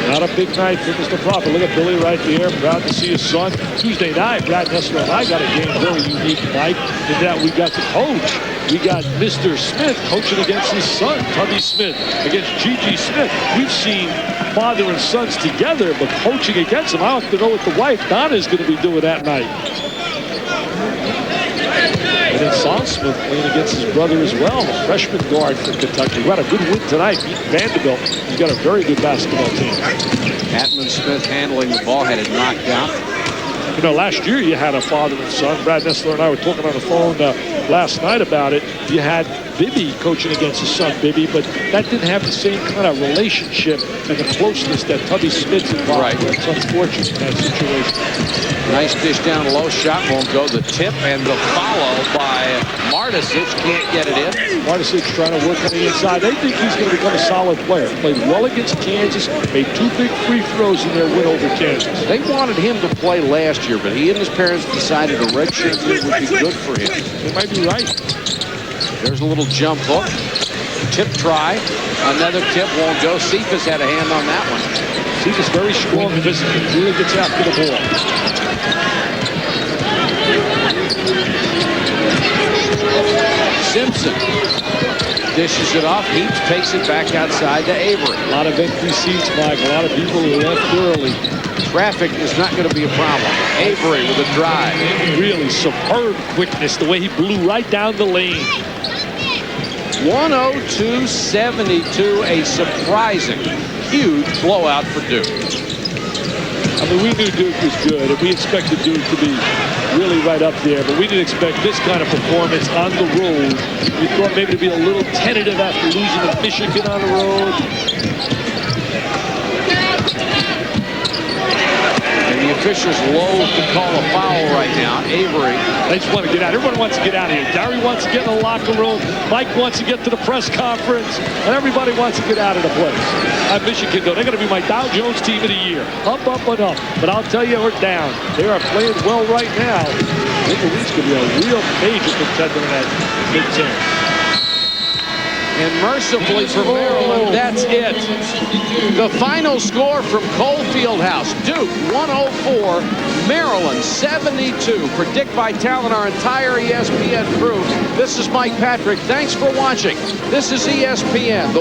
F: Not a big night for Mr. Prophet. Look at Billy right there. Proud to see his son. Tuesday night, Brad Nessler and I got a game very unique, Mike, in that we got the coach. We got Mr. Smith coaching against his son, Tubby Smith, against Gigi Smith. We've seen father and sons together, but coaching against them. I have to know what the wife, Donna's going to be doing that night. And then Saul Smith playing against his brother as well, a freshman guard from Kentucky. We had a good win tonight, beating Vanderbilt. He's got a very good basketball team.
C: Atman Smith handling the ball, had it knocked out.
F: You know, last year you had a father and son. Brad Nessler and I were talking on the phone last night about it. You had Bibby coaching against his son, Bibby, but that didn't have the same kind of relationship and the closeness that Tubby Smith's involved with. It's unfortunate in that situation.
C: Nice dish down low, shot won't go. The tip and the follow by Martisic, can't get it in.
F: Martisic trying to work on the inside. They think he's going to become a solid player. Played well against Kansas, made 2 big free throws in their win over Kansas.
C: They wanted him to play last year, but he and his parents decided a redshirt year would be good for him.
F: They might be right.
C: There's a little jump hook. Tip try. Another tip won't go. Cephas had a hand on that one.
F: Cephas very strong physically. Really gets after the ball.
C: Simpson dishes it off. Heaps takes it back outside to Avery.
F: A lot of empty seats, Mike. A lot of people who left early.
C: Traffic is not going to be a problem. Avery with a drive.
F: Really superb quickness, the way he blew right down the lane.
C: 102-72, a surprising, huge blowout for Duke.
F: I mean, we knew Duke was good, and we expected Duke to be really right up there, but we didn't expect this kind of performance on the road. We thought maybe to be a little tentative after losing to Michigan on the road.
C: And the officials loathe to call a foul right now. Avery.
F: They just want to get out. Everyone wants to get out of here. Gary wants to get in the locker room. Mike wants to get to the press conference. And everybody wants to get out of the place. At Michigan, though, they're going to be my Dow Jones team of the year. Up, up, and up. But I'll tell you, we're down. They are playing well right now. I think the Leafs could be a real major contender in that Big Ten.
C: And mercifully for Maryland, that's it. The final score from Cole Fieldhouse. Duke 104, Maryland 72. For Dick Vitale and our entire ESPN crew, this is Mike Patrick. Thanks for watching. This is ESPN.